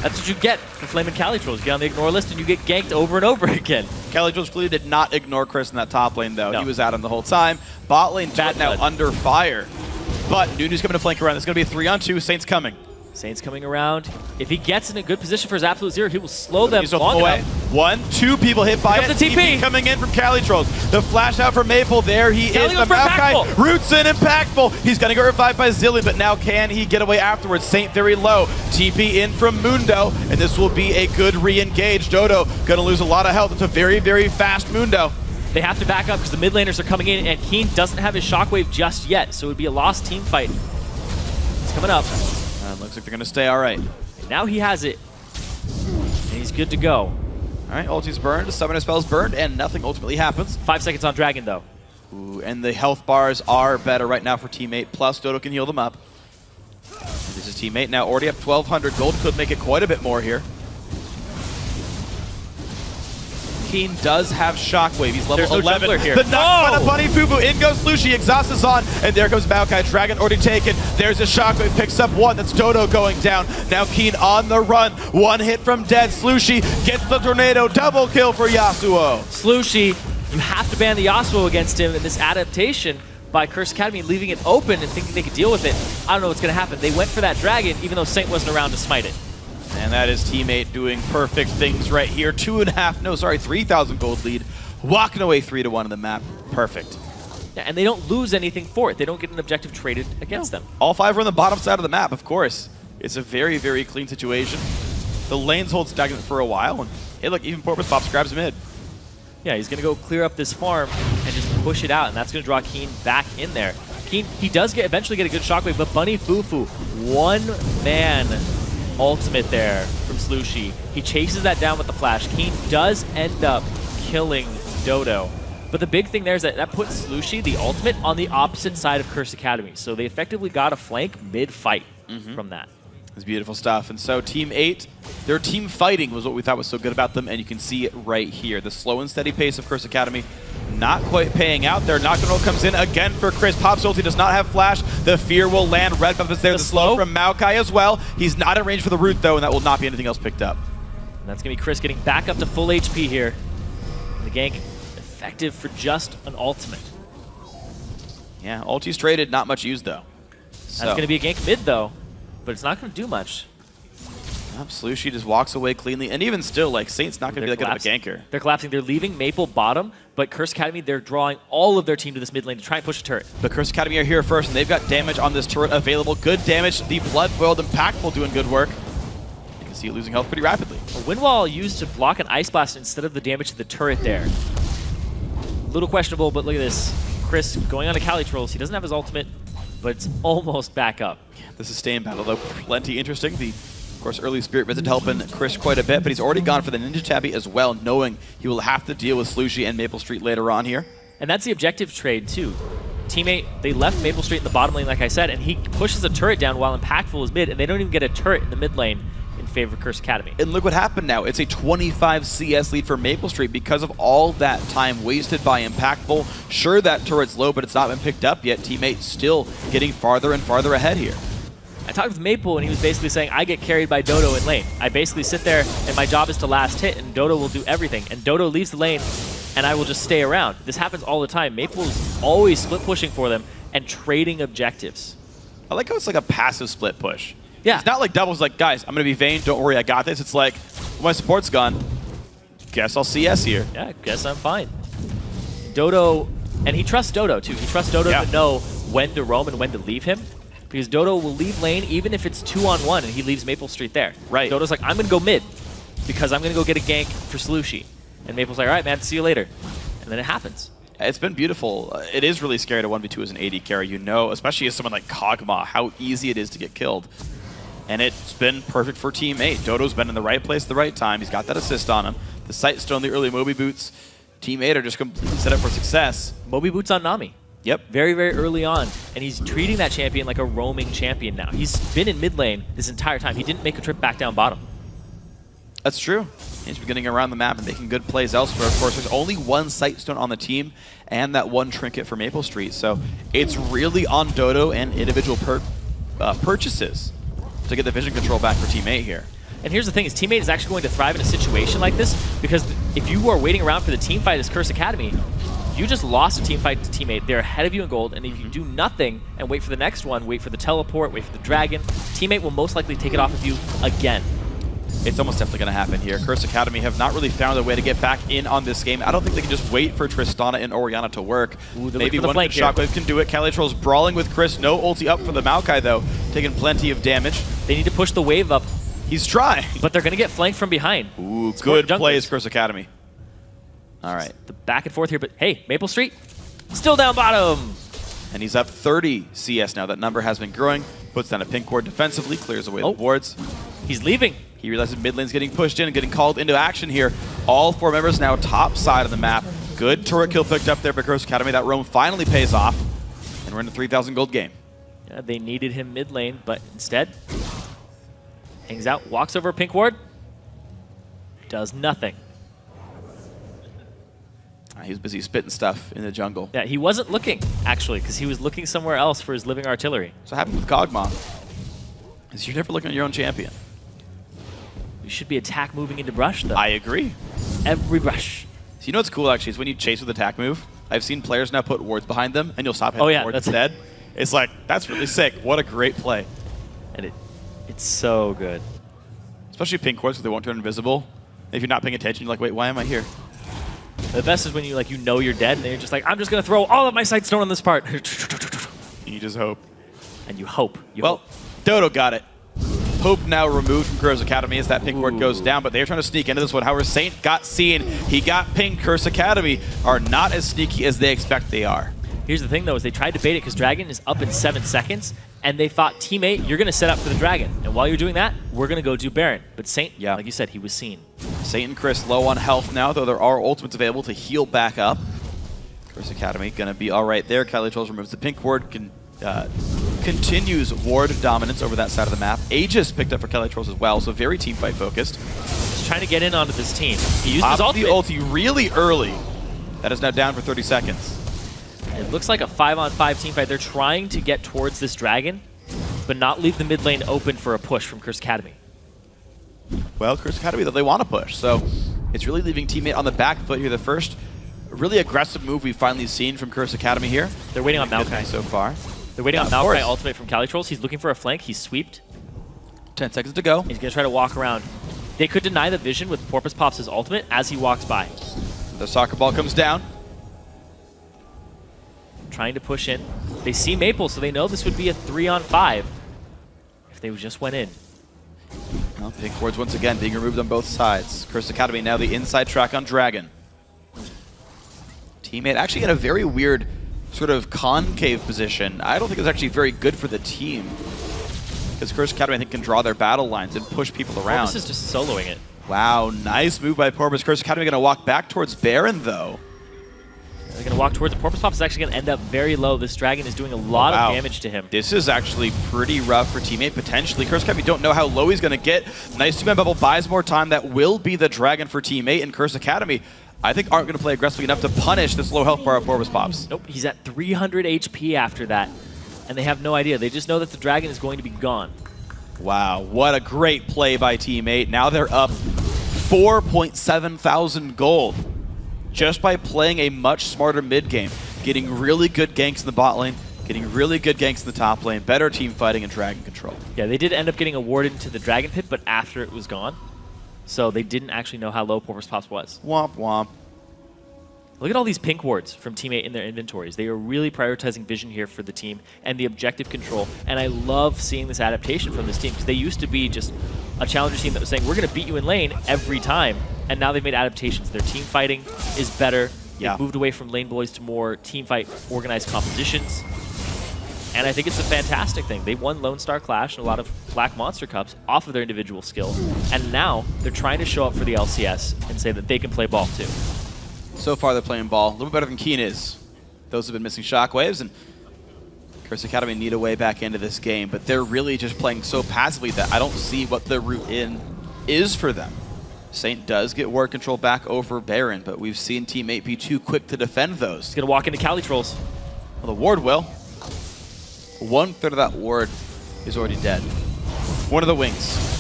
That's what you get for Flaming Cali Trolls. You get on the ignore list and you get ganked over and over again. Cali Trolls clearly did not ignore Chris in that top lane, though. No. He was out him the whole time. Bot lane now under fire. But Nunu's coming to flank around. It's going to be a 3-on-2. Saints coming. Saints coming around. If he gets in a good position for his absolute zero, he will slow them He's long enough. 1, 2 people hit by it. The TP coming in from Cali Trolls. The flash out from Maple. There he Cali is. The Maokai roots in Impactful. He's going to get revived by Zillion, but now can he get away afterwards? Saint very low. TP in from Mundo, and this will be a good re-engage. Dodo going to lose a lot of health. It's a very, very fast Mundo. They have to back up because the mid laners are coming in, and Keen doesn't have his shockwave just yet, so it would be a lost team fight. It's coming up. Looks like they're going to stay all right. Now he has it, and he's good to go. All right, ulti's burned, summoner spell's burned, and nothing ultimately happens. 5 seconds on Dragon, though. Ooh, and the health bars are better right now for Team 8, plus Dodo can heal them up. This is Team 8 now, already up 1,200 gold, could make it quite a bit more here. Keen does have Shockwave. He's level 11. Here. The knock by the Bunny Fubu. In goes Lucy. Exhaust is on. And there comes Maokai. Dragon already taken. There's a Shockwave. Picks up one. That's Dodo going down. Now Keen on the run. One hit from dead. Slushy gets the tornado. Double kill for Yasuo. Slushy, you have to ban the Yasuo against him in this adaptation by Curse Academy, leaving it open and thinking they could deal with it. I don't know what's going to happen. They went for that Dragon, even though Saint wasn't around to smite it. And that is Team 8 doing perfect things right here. 3,000 gold lead. Walking away 3-1 in the map. Perfect. Yeah, and they don't lose anything for it. They don't get an objective traded against them. All 5 are on the bottom side of the map, of course. It's a very, very clean situation. The lanes hold stagnant for a while. And hey, look, even Porpoise Pops grabs mid. Yeah, he's going to go clear up this farm and just push it out. And that's going to draw Keen back in there. Keen, he does eventually get a good shockwave, but Bunny Fufu, one man ultimate there from Slushy. He chases that down with the flash. Keen does end up killing Dodo. But the big thing there is that puts Slushy, the ultimate, on the opposite side of Curse Academy. So they effectively got a flank mid-fight from that. It's beautiful stuff. And so Team 8, their team fighting was what we thought was so good about them, and you can see it right here. The slow and steady pace of Curse Academy not quite paying out there. Nocturnal comes in again for Chris. Pop's ulti does not have flash. The fear will land. Red buff is there. The slow from Maokai as well. He's not in range for the root, though, and that will not be anything else picked up. And that's going to be Chris getting back up to full HP here. The gank effective for just an ultimate. Yeah, ulti's traded. Not much used, though. That's going to be a gank mid, though. But it's not going to do much. Slushy just walks away cleanly. And even still, like, Saint's not going to be that good of a ganker. They're collapsing. They're leaving Maple bottom, but Curse Academy, they're drawing all of their team to this mid lane to try and push a turret. The Curse Academy are here first, and they've got damage on this turret available. Good damage. The Blood Boiled Impactful doing good work. You can see it losing health pretty rapidly. A wind wall used to block an Ice Blast instead of the damage to the turret there. A little questionable, but look at this. Chris going on to Cali Trolls. He doesn't have his ultimate, but it's almost back up. The sustain battle, though, plenty interesting. Of course, early Spirit Visit helping Chris quite a bit, but he's already gone for the Ninja Tabby as well, knowing he will have to deal with Slushy and Maple Street later on here. And that's the objective trade, too. Teammate, they left Maple Street in the bottom lane, like I said, and he pushes a turret down while Impactful is mid, and they don't even get a turret in the mid lane in favor of Curse Academy. And look what happened now. It's a 25 CS lead for Maple Street because of all that time wasted by Impactful. Sure, that turret's low, but it's not been picked up yet. Teammate still getting farther and farther ahead here. I talked with Maple, and he was basically saying, I get carried by Dodo in lane. I basically sit there, and my job is to last hit, and Dodo will do everything. And Dodo leaves the lane, and I will just stay around. This happens all the time. Maple's always split pushing for them and trading objectives. I like how it's like a passive split push. Yeah. It's not like doubles like, guys, I'm going to be Vayne, don't worry, I got this. It's like, well, my support's gone. Guess I'll CS here. Yeah, guess I'm fine. Dodo, and he trusts Dodo, too. He trusts Dodo to know when to roam and when to leave him. Because Dodo will leave lane even if it's 2-on-1 and he leaves Maple Street there. Right. Dodo's like, I'm going to go mid because I'm going to go get a gank for Slushy. And Maple's like, all right, man, see you later. And then it happens. It's been beautiful. It is really scary to 1v2 as an AD carry, you know, especially as someone like Kog'Maw, how easy it is to get killed. And it's been perfect for Team 8. Dodo's been in the right place at the right time. He's got that assist on him. The sightstone, the early Moby boots. Team 8 are just completely set up for success. Moby boots on Nami. Yep. Very, very early on. And he's treating that champion like a roaming champion now. He's been in mid lane this entire time. He didn't make a trip back down bottom. That's true. He's been getting around the map and making good plays elsewhere. Of course, there's only one Sightstone on the team and that one trinket for Maple Street. So it's really on Dodo and individual purchases to get the vision control back for Teammate here. And here's the thing, is Teammate is actually going to thrive in a situation like this because if you are waiting around for the team fight as Curse Academy, you just lost a team fight to Teammate. They're ahead of you in gold, and if you do nothing and wait for the next one, wait for the teleport, wait for the dragon, Teammate will most likely take it off of you again. It's almost definitely going to happen here. Curse Academy have not really found a way to get back in on this game. I don't think they can just wait for Tristana and Orianna to work. Ooh, maybe one good shockwave can do it. Calitro's brawling with Chris. No ulti up for the Maokai, though. Taking plenty of damage. They need to push the wave up. He's trying. But they're going to get flanked from behind. Ooh, good plays, Curse Academy. All right. The back and forth here, but hey, Maple Street, still down bottom. And he's up 30 CS now. That number has been growing. Puts down a pink ward defensively, clears away the wards. He's leaving. He realizes mid lane's getting pushed in and getting called into action here. All 4 members now top side of the map. Good turret kill picked up there by Curse Academy. That roam finally pays off. And we're in a 3,000 gold game. Yeah, they needed him mid lane, but instead, hangs out, walks over a pink ward, does nothing. He was busy spitting stuff in the jungle. Yeah, he wasn't looking, actually, because he was looking somewhere else for his living artillery. So what happened with Gogma is you're never looking at your own champion. You should be attack moving into brush, though. I agree. Every brush. So you know what's cool, actually, is when you chase with attack move, I've seen players now put wards behind them, and you'll stop hitting wards instead. It's like, that's really sick. What a great play. And it's so good. Especially pink wards, because they won't turn invisible. If you're not paying attention, you're like, wait, why am I here? The best is when you know you're dead, and then you're just like, I'm just going to throw all of my Sightstone on this part. You just hope. And you hope. Well, Dodo got it. Hope now removed from Curse Academy as that pink ward goes down, but they're trying to sneak into this one. However, Saint got seen. He got pinged. Curse Academy are not as sneaky as they expect they are. Here's the thing, though, is they tried to bait it because Dragon is up in 7 seconds, and they thought, Teammate, you're going to set up for the Dragon. And while you're doing that, we're going to go do Baron. But Saint, like you said, he was seen. Saint and Chris low on health now, though there are ultimates available to heal back up. Curse Academy going to be all right there. Kylie Trolls removes the pink ward, continues ward dominance over that side of the map. Aegis picked up for Kelly Trolls as well, so very team fight focused. He's trying to get in onto this team. He used his ultimate. The ulti really early. That is now down for 30 seconds. It looks like a 5-on-5 team fight. They're trying to get towards this dragon, but not leave the mid lane open for a push from Curse Academy. Well, Curse Academy, though, they want to push, so it's really leaving Teammate on the back foot here. The first really aggressive move we've finally seen from Curse Academy here. They're waiting on Maokai so far. They're waiting on Maokai ultimate from Cali Trolls. He's looking for a flank. He's sweeped. 10 seconds to go. He's going to try to walk around. They could deny the vision with Porpoise Pops' ultimate as he walks by. The soccer ball comes down. Trying to push in. They see Maple, so they know this would be a 3-on-5 if they just went in. Well, pink wards once again being removed on both sides. Curse Academy now the inside track on Dragon. Teammate actually in a very weird sort of concave position. I don't think it's actually very good for the team. Because Curse Academy, I think, can draw their battle lines and push people around. Porpoise is just soloing it. Wow, nice move by Porpoise. Curse Academy going to walk back towards Baron, though. They're going to walk towards it. Porpoise Pop is actually going to end up very low. This dragon is doing a lot of damage to him. This is actually pretty rough for Teammate, potentially. Curse Academy don't know how low he's going to get. Nice two-man bubble buys more time. That will be the dragon for Teammate, and Curse Academy, I think, aren't going to play aggressively enough to punish this low health bar of Porpoise Pops. Nope, he's at 300 HP after that, and they have no idea. They just know that the dragon is going to be gone. Wow, what a great play by Teammate. Now they're up 4.7 thousand gold just by playing a much smarter mid game, getting really good ganks in the bot lane, getting really good ganks in the top lane, better team fighting and dragon control. Yeah, they did end up getting awarded into the dragon pit, but after it was gone. So they didn't actually know how low Porpoise Pops was. Womp womp. Look at all these pink wards from Teammate in their inventories. They are really prioritizing vision here for the team and the objective control. And I love seeing this adaptation from this team because they used to be just a challenger team that was saying, we're going to beat you in lane every time. And now they've made adaptations. Their team fighting is better. They've moved away from lane bullies to more team fight organized compositions. And I think it's a fantastic thing. They won Lone Star Clash and a lot of Black Monster Cups off of their individual skill. And now they're trying to show up for the LCS and say that they can play ball too. So far they're playing ball. A little better than Keen is. Those have been missing shockwaves, and Curse Academy need a way back into this game, but they're really just playing so passively that I don't see what the route in is for them. Saint does get ward control back over Baron, but we've seen teammate be too quick to defend those. He's going to walk into Cali Trolls. Well, the ward will. 1/3 of that ward is already dead. One of the wings.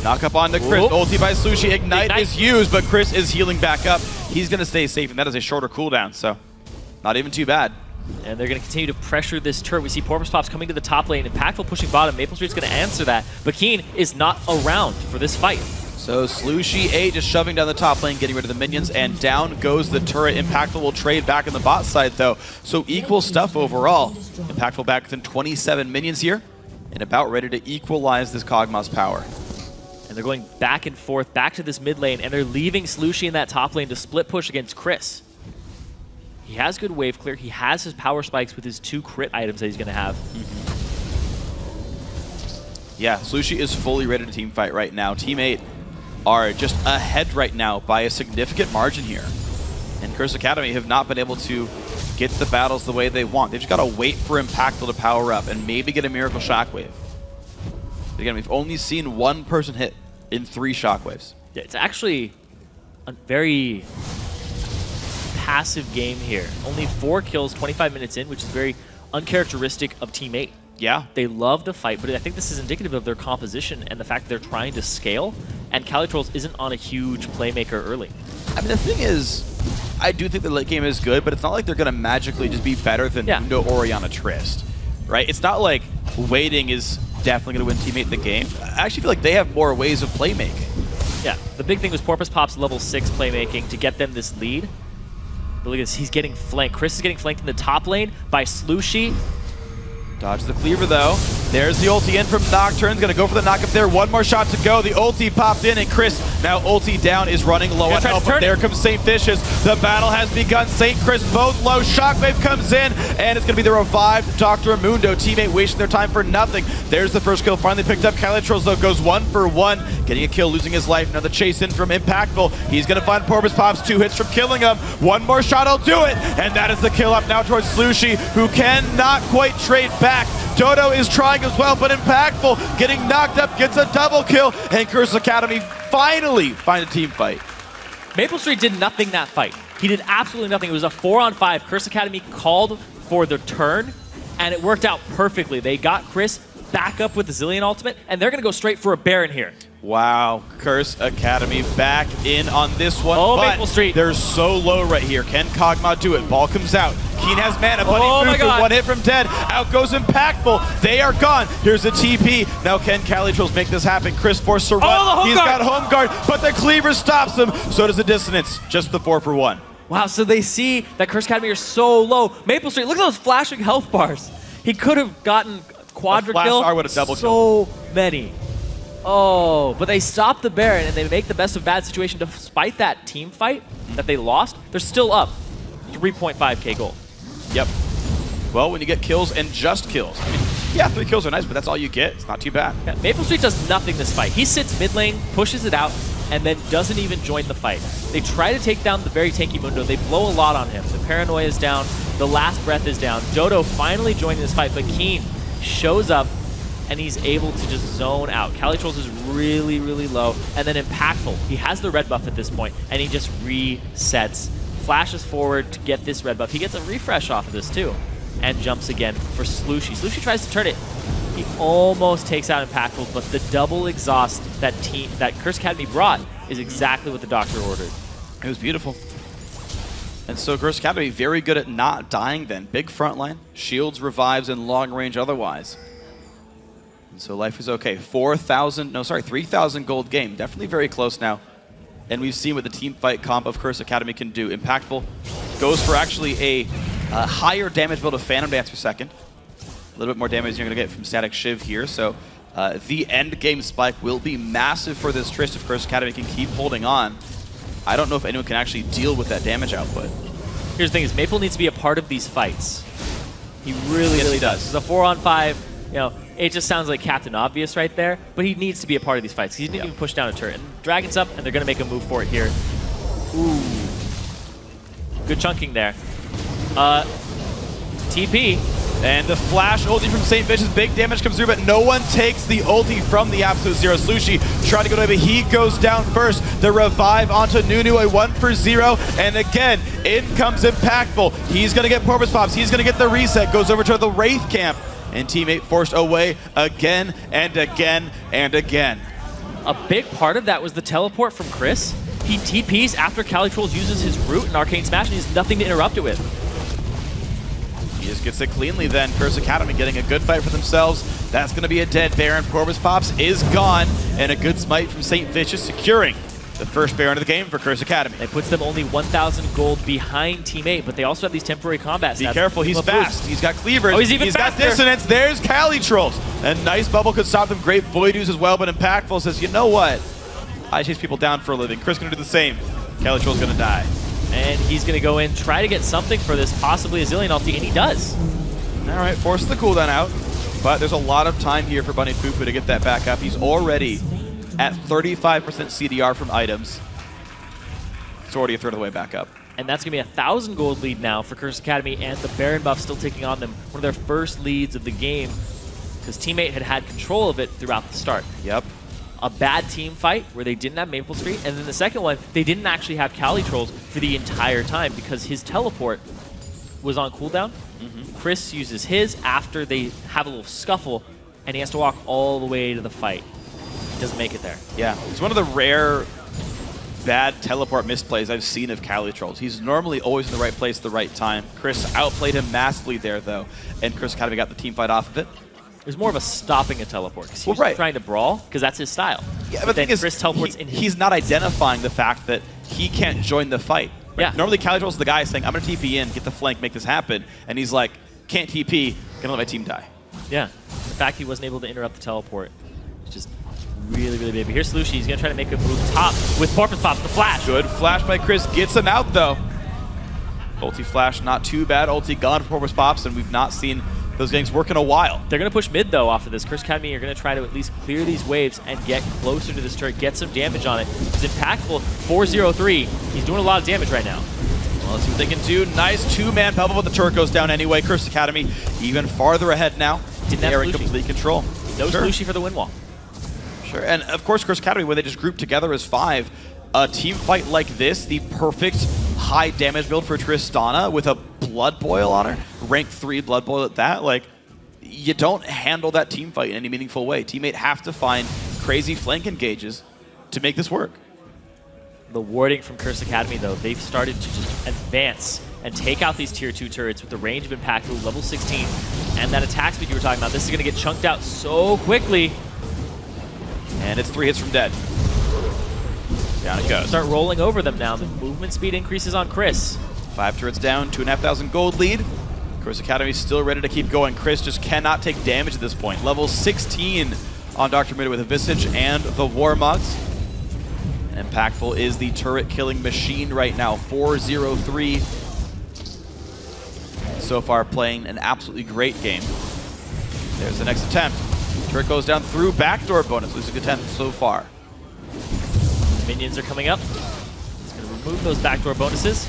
Knock up onto Chris. Whoop. Ulti by Slushie. Ignite is used, but Chris is healing back up. He's going to stay safe, and that is a shorter cooldown, so not even too bad. And they're going to continue to pressure this turret. We see Porpoise Pops coming to the top lane. Impactful pushing bottom. Maple Street's going to answer that, but Keen is not around for this fight. So Slushie 8 just shoving down the top lane, getting rid of the minions, and down goes the turret. Impactful will trade back in the bot side, though. So equal stuff overall. Impactful back within 27 minions here, and about ready to equalize this Kog'Maw's power. And they're going back and forth, back to this mid lane, and they're leaving Slushie in that top lane to split push against Chris. He has good wave clear. He has his power spikes with his 2 crit items that he's going to have. Yeah, Slushie is fully ready to team fight right now. Team 8 are just ahead right now by a significant margin here. And Curse Academy have not been able to get the battles the way they want. They've just got to wait for Impactful to power up and maybe get a Miracle Shockwave. Again, we've only seen 1 person hit in 3 Shockwaves. Yeah, it's actually a very passive game here. Only 4 kills, 25 minutes in, which is very uncharacteristic of Team 8. Yeah. They love to fight, but I think this is indicative of their composition and the fact that they're trying to scale, and Cali Trolls isn't on a huge playmaker early. I mean, the thing is, I do think the late game is good, but it's not like they're going to magically just be better than Mundo, Orianna, Trist, right? It's not like waiting is definitely going to win Team 8 in the game. I actually feel like they have more ways of playmaking. Yeah, the big thing was Porpoise Pop's level 6 playmaking to get them this lead. But look at this, he's getting flanked. Chris is getting flanked in the top lane by Slushie. Dodge the cleaver, though. There's the ulti in from Nocturne's going to go for the knock up there. 1 more shot to go. The ulti popped in, and Chris, now ulti down, is running low on health. But there comes Saint Vicious. The battle has begun. Saint, Chris both low. Shockwave comes in, and it's going to be the revived Dr. Mundo. Teammate wasting their time for nothing. There's the first kill finally picked up. Cali Trolls, though, goes 1 for 1. Getting a kill, losing his life. Now the chase in from Impactful. He's going to find Porpoise Pops. 2 hits from killing him. 1 more shot will do it. And that is the kill up now towards Slushie, who cannot quite trade back. Dodo is trying as well, but Impactful getting knocked up, gets a double kill, and Curse Academy finally find a team fight. Maple Street did nothing that fight. He did absolutely nothing. It was a 4-on-5. Curse Academy called for their turn, and it worked out perfectly. They got Chris back up with the Zillion ultimate, and they're going to go straight for a Baron here. Wow, Curse Academy back in on this one. Oh, but Maple Street. They're so low right here. Can Kog'Maw do it? Ball comes out. Keen has mana. Bunny food for 1 hit from dead. Out goes Impactful. They are gone. Here's a TP. Now can Cali Trolls make this happen? Chris forced to run. He's got home guard, but the cleaver stops him. So does the Dissonance. Just the 4 for 1. Wow, so they see that Curse Academy are so low. Maple Street, look at those flashing health bars. He could have gotten quadra kill. R would have double so many. Oh, but they stop the Baron and they make the best of bad situation despite that team fight that they lost. They're still up 3.5k gold. Yep. Well, when you get kills and just kills. I mean, yeah, 3 kills are nice, but that's all you get. It's not too bad. Yeah, Maple Street does nothing this fight. He sits mid lane, pushes it out, and then doesn't even join the fight. They try to take down the very tanky Mundo. They blow a lot on him. The Paranoia is down. The Last Breath is down. Dodo finally joining this fight, but Keen shows up and he's able to just zone out. Cali Trolls is really, really low. And then Impactful. He has the red buff at this point, and he just resets. Flashes forward to get this red buff. He gets a refresh off of this too. And jumps again for Slushie. Slushie tries to turn it. He almost takes out Impactful, but the double exhaust that Curse Academy brought is exactly what the doctor ordered. It was beautiful. And so Curse Academy very good at not dying then. Big front line, shields, revives, and long range otherwise. And so life is okay. 3,000 gold game. Definitely very close now. And we've seen what the team fight comp of Curse Academy can do. Impactful goes for actually a higher damage build of Phantom Dance per second. A little bit more damage you're going to get from Static Shiv here. So the end game spike will be massive for this Trist if Curse Academy can keep holding on. I don't know if anyone can actually deal with that damage output. Here's the thing is Maple needs to be a part of these fights. He really does. It's a 4-on-5. You know, it just sounds like Captain Obvious right there, but he needs to be a part of these fights. He didn't even push down a turret. And Dragon's up, and they're going to make a move for it here. Ooh. Good chunking there. TP. And the flash ulti from St. Vicious, big damage comes through, but no one takes the ulti from the Absolute Zero. Slushie trying to go away, but he goes down first. The revive onto Nunu, a 1-for-0, and again, in comes Impactful. He's gonna get Porpoise Pops, he's gonna get the reset, goes over to the Wraith camp, and teammate forced away again and again and again. A big part of that was the teleport from Chris. He TPs after Calitrolls uses his root and Arcane Smash, and he has nothing to interrupt it with. He just gets it cleanly then. Curse Academy getting a good fight for themselves. That's going to be a dead Baron. Porpoise Pops is gone, and a good smite from St. Vicious, securing the first Baron of the game for Curse Academy. It puts them only 1,000 gold behind Team 8, but they also have these temporary combat stats. Be careful, he's fast. He's got cleavers. Oh, he's even He's faster. got dissonance. There's Calitrolls. A nice bubble could stop them. Great Void Ooze as well, but Impactful says, you know what? I chase people down for a living. Chris going to do the same. Calitroll's going to die. And he's going to go in, try to get something for this, possibly a Zillion ulti, and he does. All right, force the cooldown out, but there's a lot of time here for Bunny Fufu to get that back up. He's already at 35% CDR from items. It's already a third of the way back up. And that's going to be a 1,000 gold lead now for Curse Academy, and the Baron buff still taking on them. One of their first leads of the game, because Team 8 had control of it throughout the start. Yep. A bad team fight where they didn't have Maple Street, and then the second one, they didn't actually have Calitrolls for the entire time because his teleport was on cooldown. Chris uses his after they have a little scuffle, and he has to walk all the way to the fight. He doesn't make it there. Yeah, it's one of the rare bad teleport misplays I've seen of Calitrolls. He's normally always in the right place at the right time. Chris outplayed him massively there, though, and Chris Academy got the team fight off of it. It was more of a stopping a teleport, because he was right. trying to brawl, because that's his style. Yeah, but then the thing Chris is, teleports in his... he's not identifying the fact that he can't join the fight. Right? Yeah. Normally, Calitrolls is the guy saying, I'm going to TP in, get the flank, make this happen. And he's like, can't TP, gonna let my team die. Yeah. The fact he wasn't able to interrupt the teleport is just really, really big. But here's Slushie. He's going to try to make a move top with Porpoise Pops, the flash. Good flash by Chris, gets him out, though. Ulti flash, not too bad. Ulti gone for Porpoise Pops, and we've not seen those gangs work in a while. They're going to push mid, though, off of this. Curse Academy are going to try to at least clear these waves and get closer to this turret, get some damage on it. It's impactful. 403. He's doing a lot of damage right now. Well, let's see what they can do. Nice two-man bubble, but the turret goes down anyway. Curse Academy even farther ahead now. Didn't They're have in Slushie. complete control. No Slushie for the win wall. Sure, and of course, Curse Academy, when they just group together as 5, a team fight like this, the perfect high damage build for Tristana with a Blood Boil on her, rank 3 Blood Boil at that, like, you don't handle that team fight in any meaningful way. Teammate have to find crazy flank engages to make this work. The warding from Curse Academy, though, they've started to just advance and take out these tier 2 turrets with the range of impact move, level 16, and that attack speed you were talking about. This is going to get chunked out so quickly. And it's 3 hits from dead. Down it goes. Start rolling over them now. The movement speed increases on Chris. 5 turrets down, 2,500 gold lead. Curse Academy still ready to keep going. Chris just cannot take damage at this point. Level 16 on Dr. Muda with a Visage and the Warmogs. Impactful is the turret-killing machine right now. 4-0-3. So far playing an absolutely great game. There's the next attempt. Turret goes down through backdoor bonus. Losing attempt so far. Minions are coming up. He's going to remove those backdoor bonuses.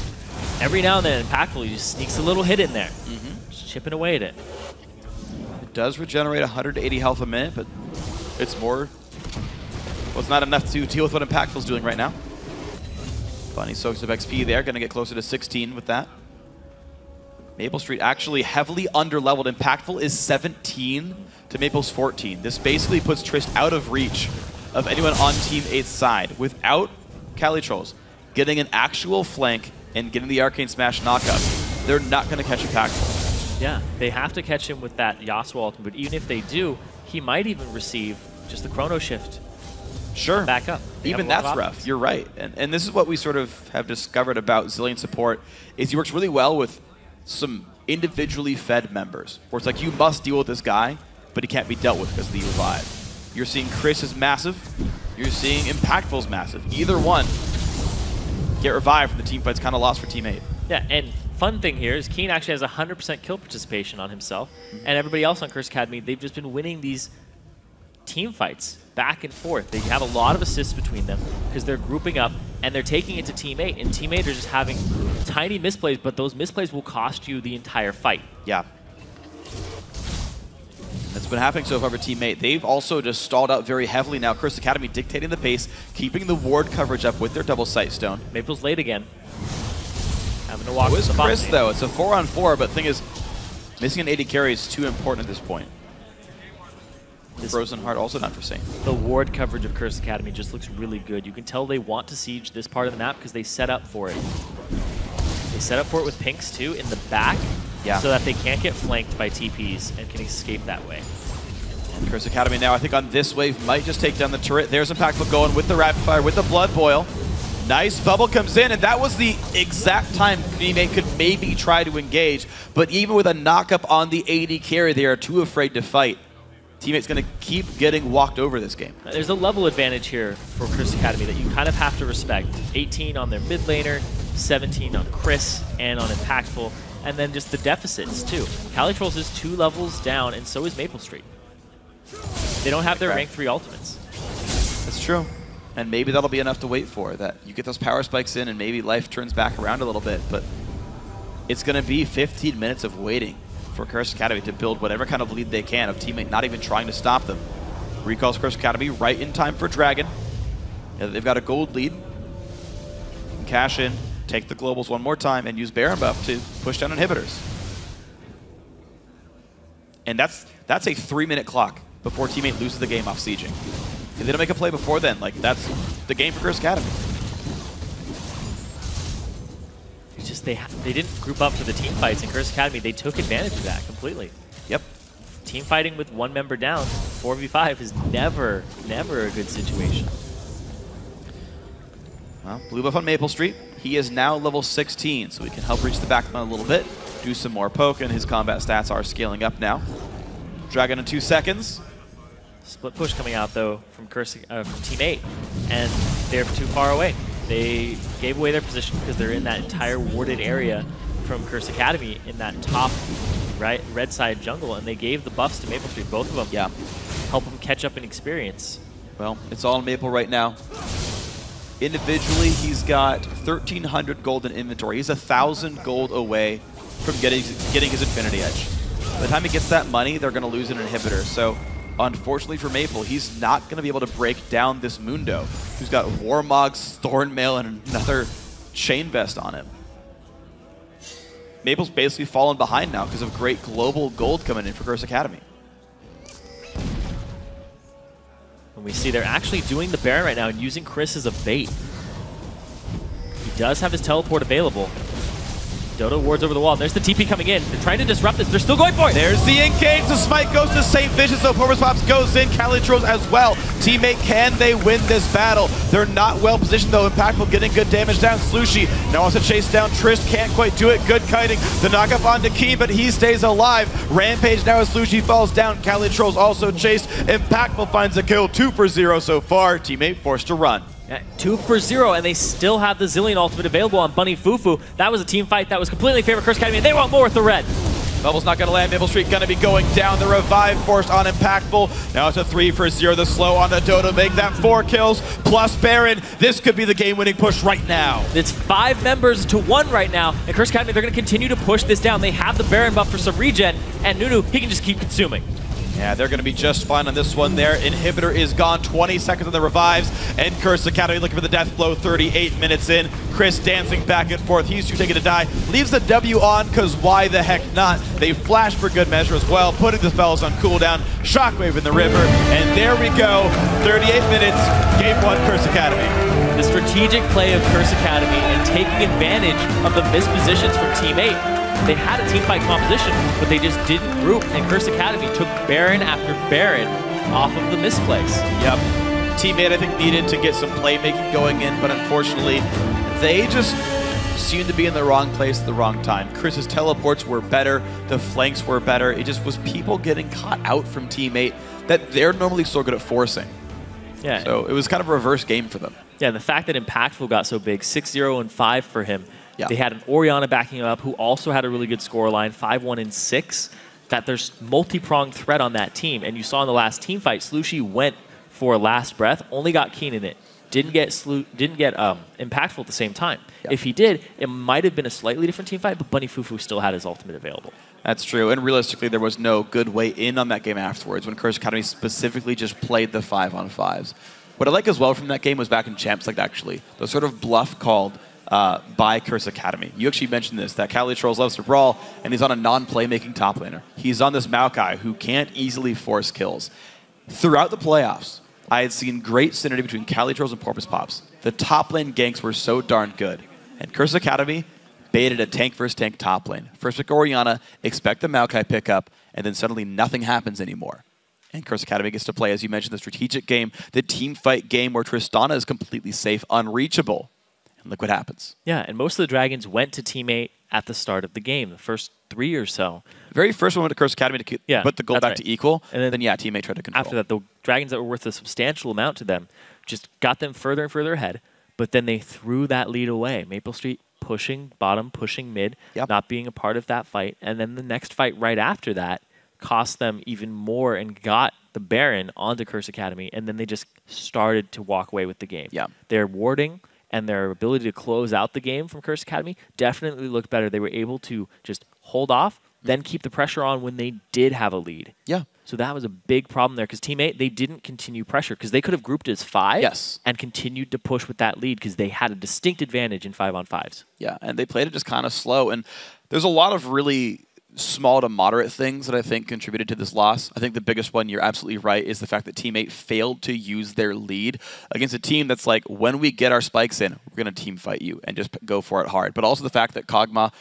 Every now and then, Impactful, he just sneaks a little hit in there. Just chipping away at it. It does regenerate 180 health a minute, but it's more... well, it's not enough to deal with what Impactful's doing right now. Bunny soaks up XP there, going to get closer to 16 with that. Maple Street actually heavily under-leveled. Impactful is 17 to Maple's 14. This basically puts Trist out of reach of anyone on Team 8's side. Without Calitrolls getting an actual flank and getting the Arcane Smash knockup, they're not going to catch Impactful. Yeah, they have to catch him with that Yasuo ultimate, but even if they do, he might even receive just the Chrono Shift. Sure. Back up. Even that's rough. You're right. And this is what we sort of have discovered about Zillion support, is he works really well with some individually fed members, where it's like, you must deal with this guy, but he can't be dealt with because of the revive. You're seeing Chris is massive. You're seeing Impactful's massive. Either one get revived from the team fight's kind of lost for Team 8. Yeah, and fun thing here is Keen actually has 100% kill participation on himself, and everybody else on Curse Academy, they've just been winning these team fights back and forth. They have a lot of assists between them because they're grouping up and they're taking it to Team 8, and Team 8 are just having tiny misplays, but those misplays will cost you the entire fight. Yeah. That's been happening so far for Team 8. They've also just stalled out very heavily now. Curse Academy dictating the pace, keeping the ward coverage up with their double sight stone. Maple's late again. Having to walk It was the bottom Chris, lane. though. It's a 4-on-4, but the thing is, missing an 80 carry is too important at this point. Frozen Heart also not for Saint. The ward coverage of Curse Academy just looks really good. You can tell they want to siege this part of the map because they set up for it. They set up for it with pinks, too, in the back, so that they can't get flanked by TPs and can escape that way. And Curse Academy now, I think on this wave, might just take down the turret. There's Impactful going with the Rapid Fire, with the Blood Boil. Nice bubble comes in, and that was the exact time Team 8 could maybe try to engage. But even with a knock-up on the 80 carry, they are too afraid to fight. Team 8's going to keep getting walked over this game. There's a level advantage here for Curse Academy that you kind of have to respect. 18 on their mid laner, 17 on Chris, and on Impactful, and then just the deficits, too. Calitrolls is 2 levels down, and so is Maple Street. They don't have their rank 3 ultimates. That's true. And maybe that'll be enough to wait for, that you get those power spikes in and maybe life turns back around a little bit, but it's going to be 15 minutes of waiting for Curse Academy to build whatever kind of lead they can of Team 8 not even trying to stop them. Recalls Curse Academy right in time for Dragon. Yeah, they've got a gold lead. Cash in, take the globals one more time, and use Baron buff to push down inhibitors. And that's a 3-minute clock before Team 8 loses the game off sieging. If they don't make a play before then, like, that's the game for Curse Academy. It's just they didn't group up for the team fights in Curse Academy. They took advantage of that completely. Yep. Team fighting with 1 member down, 4v5 is never a good situation. Well, blue buff on Maple Street. He is now level 16, so he can help reach the backbone a little bit, do some more poke, and his combat stats are scaling up now. Dragon in 2 seconds. Split push coming out, though, from Team 8, and they're too far away. They gave away their position because they're in that entire warded area from Curse Academy in that top red side jungle, and they gave the buffs to Maple Street, both of them. Yeah. Help them catch up in experience. Well, it's all in Maple right now. Individually, he's got 1,300 gold in inventory. He's 1,000 gold away from getting his Infinity Edge. By the time he gets that money, they're going to lose an inhibitor. So, unfortunately for Maple, he's not going to be able to break down this Mundo, who's got Warmog's Thornmail and another Chain Vest on him. Maple's basically fallen behind now because of great global gold coming in for Curse Academy. And we see they're actually doing the Baron right now and using Chris as a bait. He does have his teleport available. Dodo wards over the wall. There's the TP coming in. They're trying to disrupt this. They're still going for it. There's the engage. The smite goes to St. Vicious, though. Purpose Pops goes in. Calitros as well. Teammate, can they win this battle? They're not well positioned, though. Impactful getting good damage down. Slushy now wants to chase down Trish. Can't quite do it. Good kiting. The knock-up onto Key, but he stays alive. Rampage now as Slushy falls down. Calitros also chased. Impactful finds a kill. 2 for 0 so far. Teammate forced to run. Yeah, 2 for 0, and they still have the Zillion ultimate available on Bunny Fufu. That was a team fight that was completely in favor of Curse Academy, and they want more with the red. Bubble's not going to land. Maple Street going to be going down. The revive forced on Impactful. Now it's a 3 for 0. The slow on the Dodo make that 4 kills plus Baron. This could be the game-winning push right now. It's 5 members to 1 right now, and Curse Academy, they're going to continue to push this down. They have the Baron buff for some regen, and Nunu, he can just keep consuming. Yeah, they're going to be just fine on this one there. Inhibitor is gone, 20 seconds on the revives, and Curse Academy looking for the death blow 38 minutes in. Chris dancing back and forth. He's too taking to die. Leaves the W on, because why the heck not? They flash for good measure as well, putting the spells on cooldown. Shockwave in the river, and there we go. 38 minutes, game 1, Curse Academy. The strategic play of Curse Academy and taking advantage of the mispositions from Team 8. They had a team fight composition, but they just didn't group, and Curse Academy took Baron after Baron off of the misplays. Yep. Teammate, I think, needed to get some playmaking going in, but unfortunately, they just seemed to be in the wrong place at the wrong time. Chris's teleports were better, the flanks were better. It just was people getting caught out from Teammate that they're normally so good at forcing. Yeah. So it was kind of a reverse game for them. Yeah, the fact that Impactful got so big, 6-0 and 5 for him. Yeah. They had an Orianna backing him up, who also had a really good scoreline, 5-1 and 6. That there's multi-pronged threat on that team. And you saw in the last team fight, Slushy went for last breath, only got Keen in it. didn't get impactful at the same time. Yeah. If he did, it might have been a slightly different team fight, but Bunny Fufu still had his ultimate available. That's true, and realistically, there was no good way in on that game afterwards when Curse Academy specifically just played the 5-on-5s. What I like as well from that game was back in Champs League, actually, the sort of bluff called by Curse Academy. You actually mentioned this, that Cali Trolls loves to brawl, and he's on a non-playmaking top laner. He's on this Maokai who can't easily force kills. Throughout the playoffs, I had seen great synergy between Cali Trolls and Porpoise Pops. The top lane ganks were so darn good. And Curse Academy baited a tank versus tank top lane. First pick Orianna, expect the Maokai pickup, and then suddenly nothing happens anymore. And Curse Academy gets to play, as you mentioned, the strategic game, the team fight game where Tristana is completely safe, unreachable. And look what happens. Yeah, and most of the Dragons went to teammate at the start of the game, the first 3 or so. The very first one went to Curse Academy to put the goal back to equal, and then teammate tried to control. After that, the Dragons that were worth a substantial amount to them just got them further and further ahead, but then they threw that lead away. Maple Street pushing bottom, pushing mid, not being a part of that fight, and then the next fight right after that cost them even more and got the Baron onto Curse Academy, and then they just started to walk away with the game. Yeah. Their warding and their ability to close out the game from Curse Academy definitely looked better. They were able to just hold off, then keep the pressure on when they did have a lead. Yeah. So that was a big problem there because teammate, they didn't continue pressure because they could have grouped as 5 and continued to push with that lead because they had a distinct advantage in 5-on-5s. Yeah, and they played it just kind of slow. And there's a lot of really small to moderate things that I think contributed to this loss. I think the biggest one, you're absolutely right, is the fact that teammate failed to use their lead against a team that's like, when we get our spikes in, we're going to team fight you and just go for it hard. But also the fact that Kog'Maw,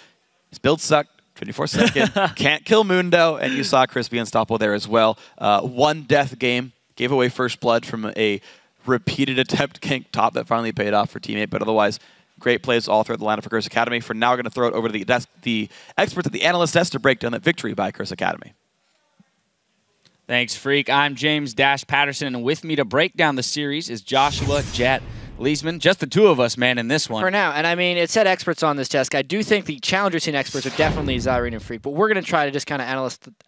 his build sucked, 24-second, can't kill Mundo, and you saw Chris be unstoppable there as well. One death game, gave away first blood from a repeated attempt gank top that finally paid off for teammate, but otherwise, great plays all throughout the lineup for Curse Academy. For now, we're going to throw it over to the experts at the analyst desk to break down that victory by Curse Academy. Thanks, Freak. I'm James Dash Patterson, and with me to break down the series is Joshua Jet Leesman. Just the two of us, man, in this one. For now. And I mean, it said experts on this desk. I do think the Challenger scene experts are definitely Zyrene and Freak, but we're going to try to just kind of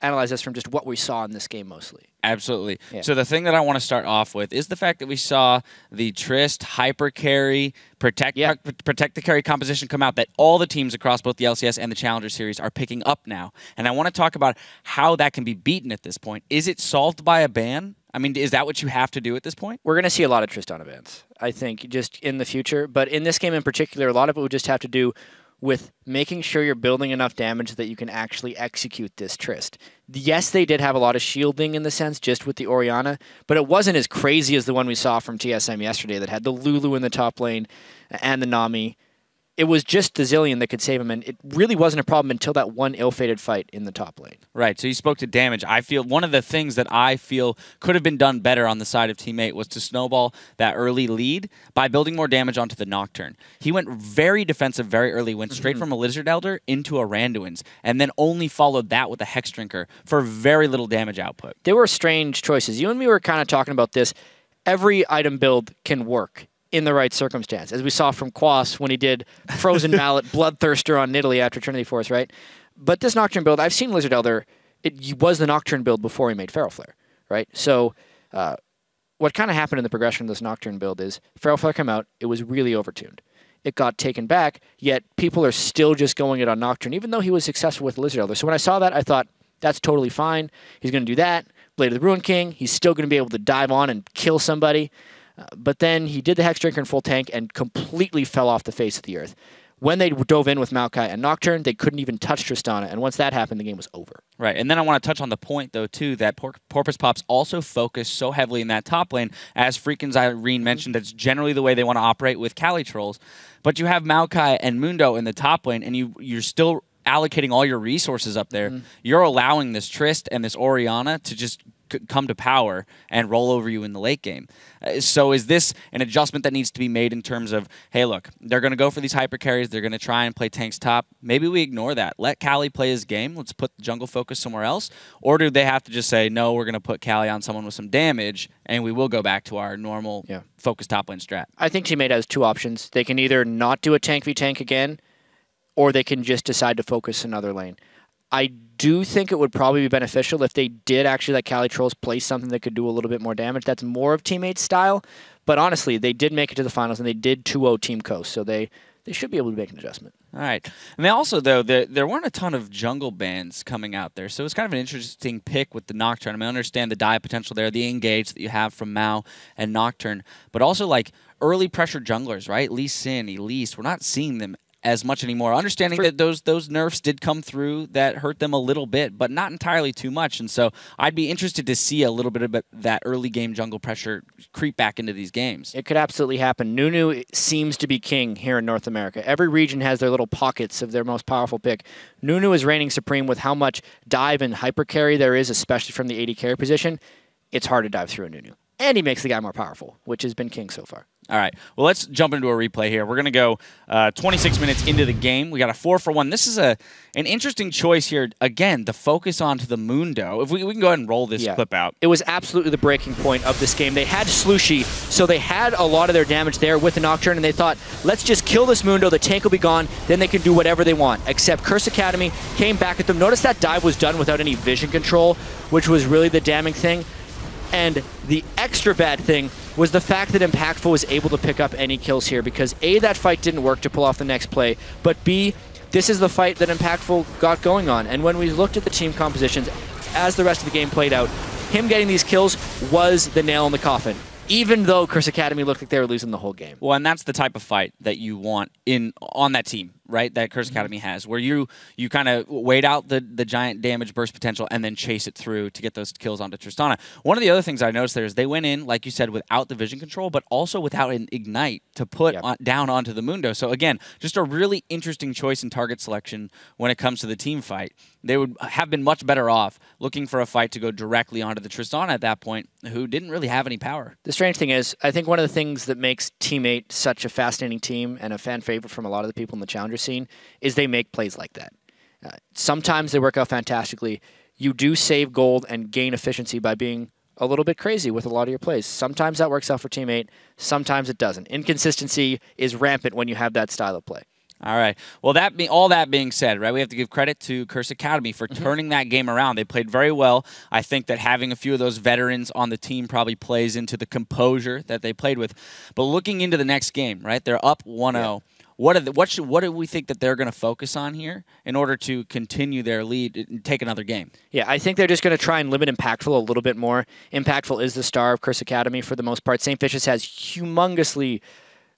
analyze this from just what we saw in this game mostly. Absolutely. Yeah. So the thing that I want to start off with is the fact that we saw the Trist, hyper carry, protect the carry composition come out that all the teams across both the LCS and the Challenger series are picking up now. And I want to talk about how that can be beaten at this point. Is it solved by a ban? I mean, is that what you have to do at this point? We're going to see a lot of Tristana bans, I think, just in the future. But in this game in particular, a lot of it would just have to do with making sure you're building enough damage that you can actually execute this Trist. Yes, they did have a lot of shielding in the sense, just with the Orianna, but it wasn't as crazy as the one we saw from TSM yesterday that had the Lulu in the top lane and the Nami. It was just the Zillion that could save him, and it really wasn't a problem until that one ill-fated fight in the top lane. Right, so you spoke to damage. I feel one of the things that I feel could have been done better on the side of teammate was to snowball that early lead by building more damage onto the Nocturne. He went very defensive very early, went straight from a Lizard Elder into a Randuin's, and then only followed that with a Hex Drinker for very little damage output. There were strange choices. You and me were kind of talking about this. Every item build can work in the right circumstance, as we saw from Quas when he did Frozen Mallet, Bloodthirster on Nidalee after Trinity Force, right? But this Nocturne build, I've seen Lizard Elder, it was the Nocturne build before he made Feral Flare, right? So what kind of happened in the progression of this Nocturne build is Feral Flare came out, it was really overtuned. It got taken back, yet people are still just going it on Nocturne, even though he was successful with Lizard Elder. So when I saw that, I thought, that's totally fine. He's going to do that. Blade of the Ruin King, he's still going to be able to dive on and kill somebody. But then he did the Hex Drinker in full tank and completely fell off the face of the earth. When they dove in with Maokai and Nocturne, they couldn't even touch Tristana, and once that happened, the game was over. Right, and then I want to touch on the point, though, too, that Porpoise Pops also focus so heavily in that top lane, as freaking Zyrene mentioned, that's generally the way they want to operate with Cali Trolls. But you have Maokai and Mundo in the top lane, and you're still allocating all your resources up there. You're allowing this Trist and this Orianna to just come to power and roll over you in the late game. So is this an adjustment that needs to be made in terms of, hey, look, they're going to go for these hyper carries. They're going to try and play tanks top. Maybe we ignore that. Let Cali play his game. Let's put the jungle focus somewhere else. Or do they have to just say, no, we're going to put Cali on someone with some damage, and we will go back to our normal focus top lane strat? I think teammate has two options. They can either not do a tank v tank again, or they can just decide to focus another lane. I do think it would probably be beneficial if they did actually let Cali Trolls play something that could do a little bit more damage. That's more of Teammate's style. But honestly, they did make it to the finals, and they did 2-0 Team Coast, so they should be able to make an adjustment. All right. And they also, though, there weren't a ton of jungle bans coming out there, so it's kind of an interesting pick with the Nocturne. I mean, I understand the dive potential there, the engage that you have from Mao and Nocturne, but also, like, early pressure junglers, right? Lee Sin, Elise, we're not seeing them as much anymore. Understanding that those nerfs did come through that hurt them a little bit, but not entirely too much. And so I'd be interested to see a little bit of that early game jungle pressure creep back into these games. It could absolutely happen. Nunu seems to be king here in North America. Every region has their little pockets of their most powerful pick. Nunu is reigning supreme with how much dive and hyper carry there is, especially from the AD carry position. It's hard to dive through a Nunu. And he makes the guy more powerful, which has been king so far. All right. Well, let's jump into a replay here. We're going to go 26 minutes into the game. We got a 4-for-1. This is an interesting choice here. Again, the focus onto the Mundo. If we can go ahead and roll this clip out. It was absolutely the breaking point of this game. They had Slushy, so they had a lot of their damage there with the Nocturne, and they thought, let's just kill this Mundo. The tank will be gone. Then they can do whatever they want. Except Curse Academy came back at them. Notice that dive was done without any vision control, which was really the damning thing. And the extra bad thing was the fact that Impactful was able to pick up any kills here because A, that fight didn't work to pull off the next play, but B, this is the fight that Impactful got going on. And when we looked at the team compositions, as the rest of the game played out, him getting these kills was the nail in the coffin, even though Curse Academy looked like they were losing the whole game. Well, and that's the type of fight that you want on that team, right, that Curse Academy has, where you kind of wait out the giant damage burst potential and then chase it through to get those kills onto Tristana. One of the other things I noticed there is they went in, like you said, without the vision control, but also without an ignite to put down onto the Mundo. So again, just a really interesting choice in target selection when it comes to the team fight. They would have been much better off looking for a fight to go directly onto the Tristana at that point, who didn't really have any power. The strange thing is, I think one of the things that makes Teammate such a fascinating team and a fan favorite from a lot of the people in the Challenger scene is they make plays like that. Sometimes they work out fantastically. You do save gold and gain efficiency by being a little bit crazy with a lot of your plays. Sometimes that works out for Teammate, sometimes it doesn't. Inconsistency is rampant when you have that style of play. All right. Well, all that being said, right, we have to give credit to Curse Academy for turning that game around. They played very well. I think that having a few of those veterans on the team probably plays into the composure that they played with. But looking into the next game, right, they're up 1-0. Yeah. What do we think that they're going to focus on here in order to continue their lead and take another game? Yeah, I think they're just going to try and limit Impactful a little bit more. Impactful is the star of Curse Academy for the most part. St. Vicious has humongously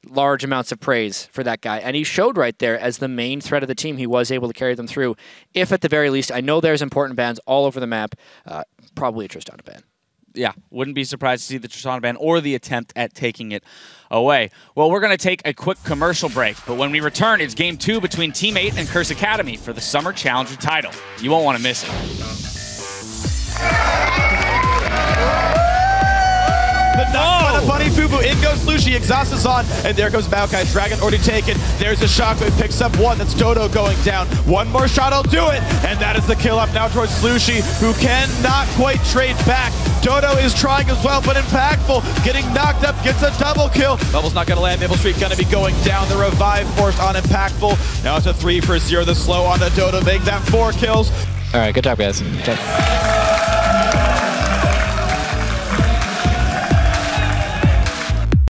large amounts of praise for that guy, and he showed right there as the main threat of the team. He was able to carry them through. If at the very least, I know there's important bans all over the map, probably a Tristana ban. Yeah, wouldn't be surprised to see the Tristana ban or the attempt at taking it away. Well, we're going to take a quick commercial break, but when we return, it's Game 2 between Teammate and Curse Academy for the Summer Challenger title. You won't want to miss it. The knock on a Bunny Fubu. In goes Slushy. Exhaust is on. And there goes Maokai. Dragon already taken. There's a shockwave. Picks up one. That's Dodo going down. One more shot will do it. And that is the kill up now towards Slushy, who cannot quite trade back. Dodo is trying as well, but Impactful getting knocked up. Gets a double kill. Bubble's not going to land. Maple Street going to be going down. The revive forced on Impactful. Now it's a 3-for-0. The slow on the Dodo. Make that 4 kills. All right. Good job, guys. Good job.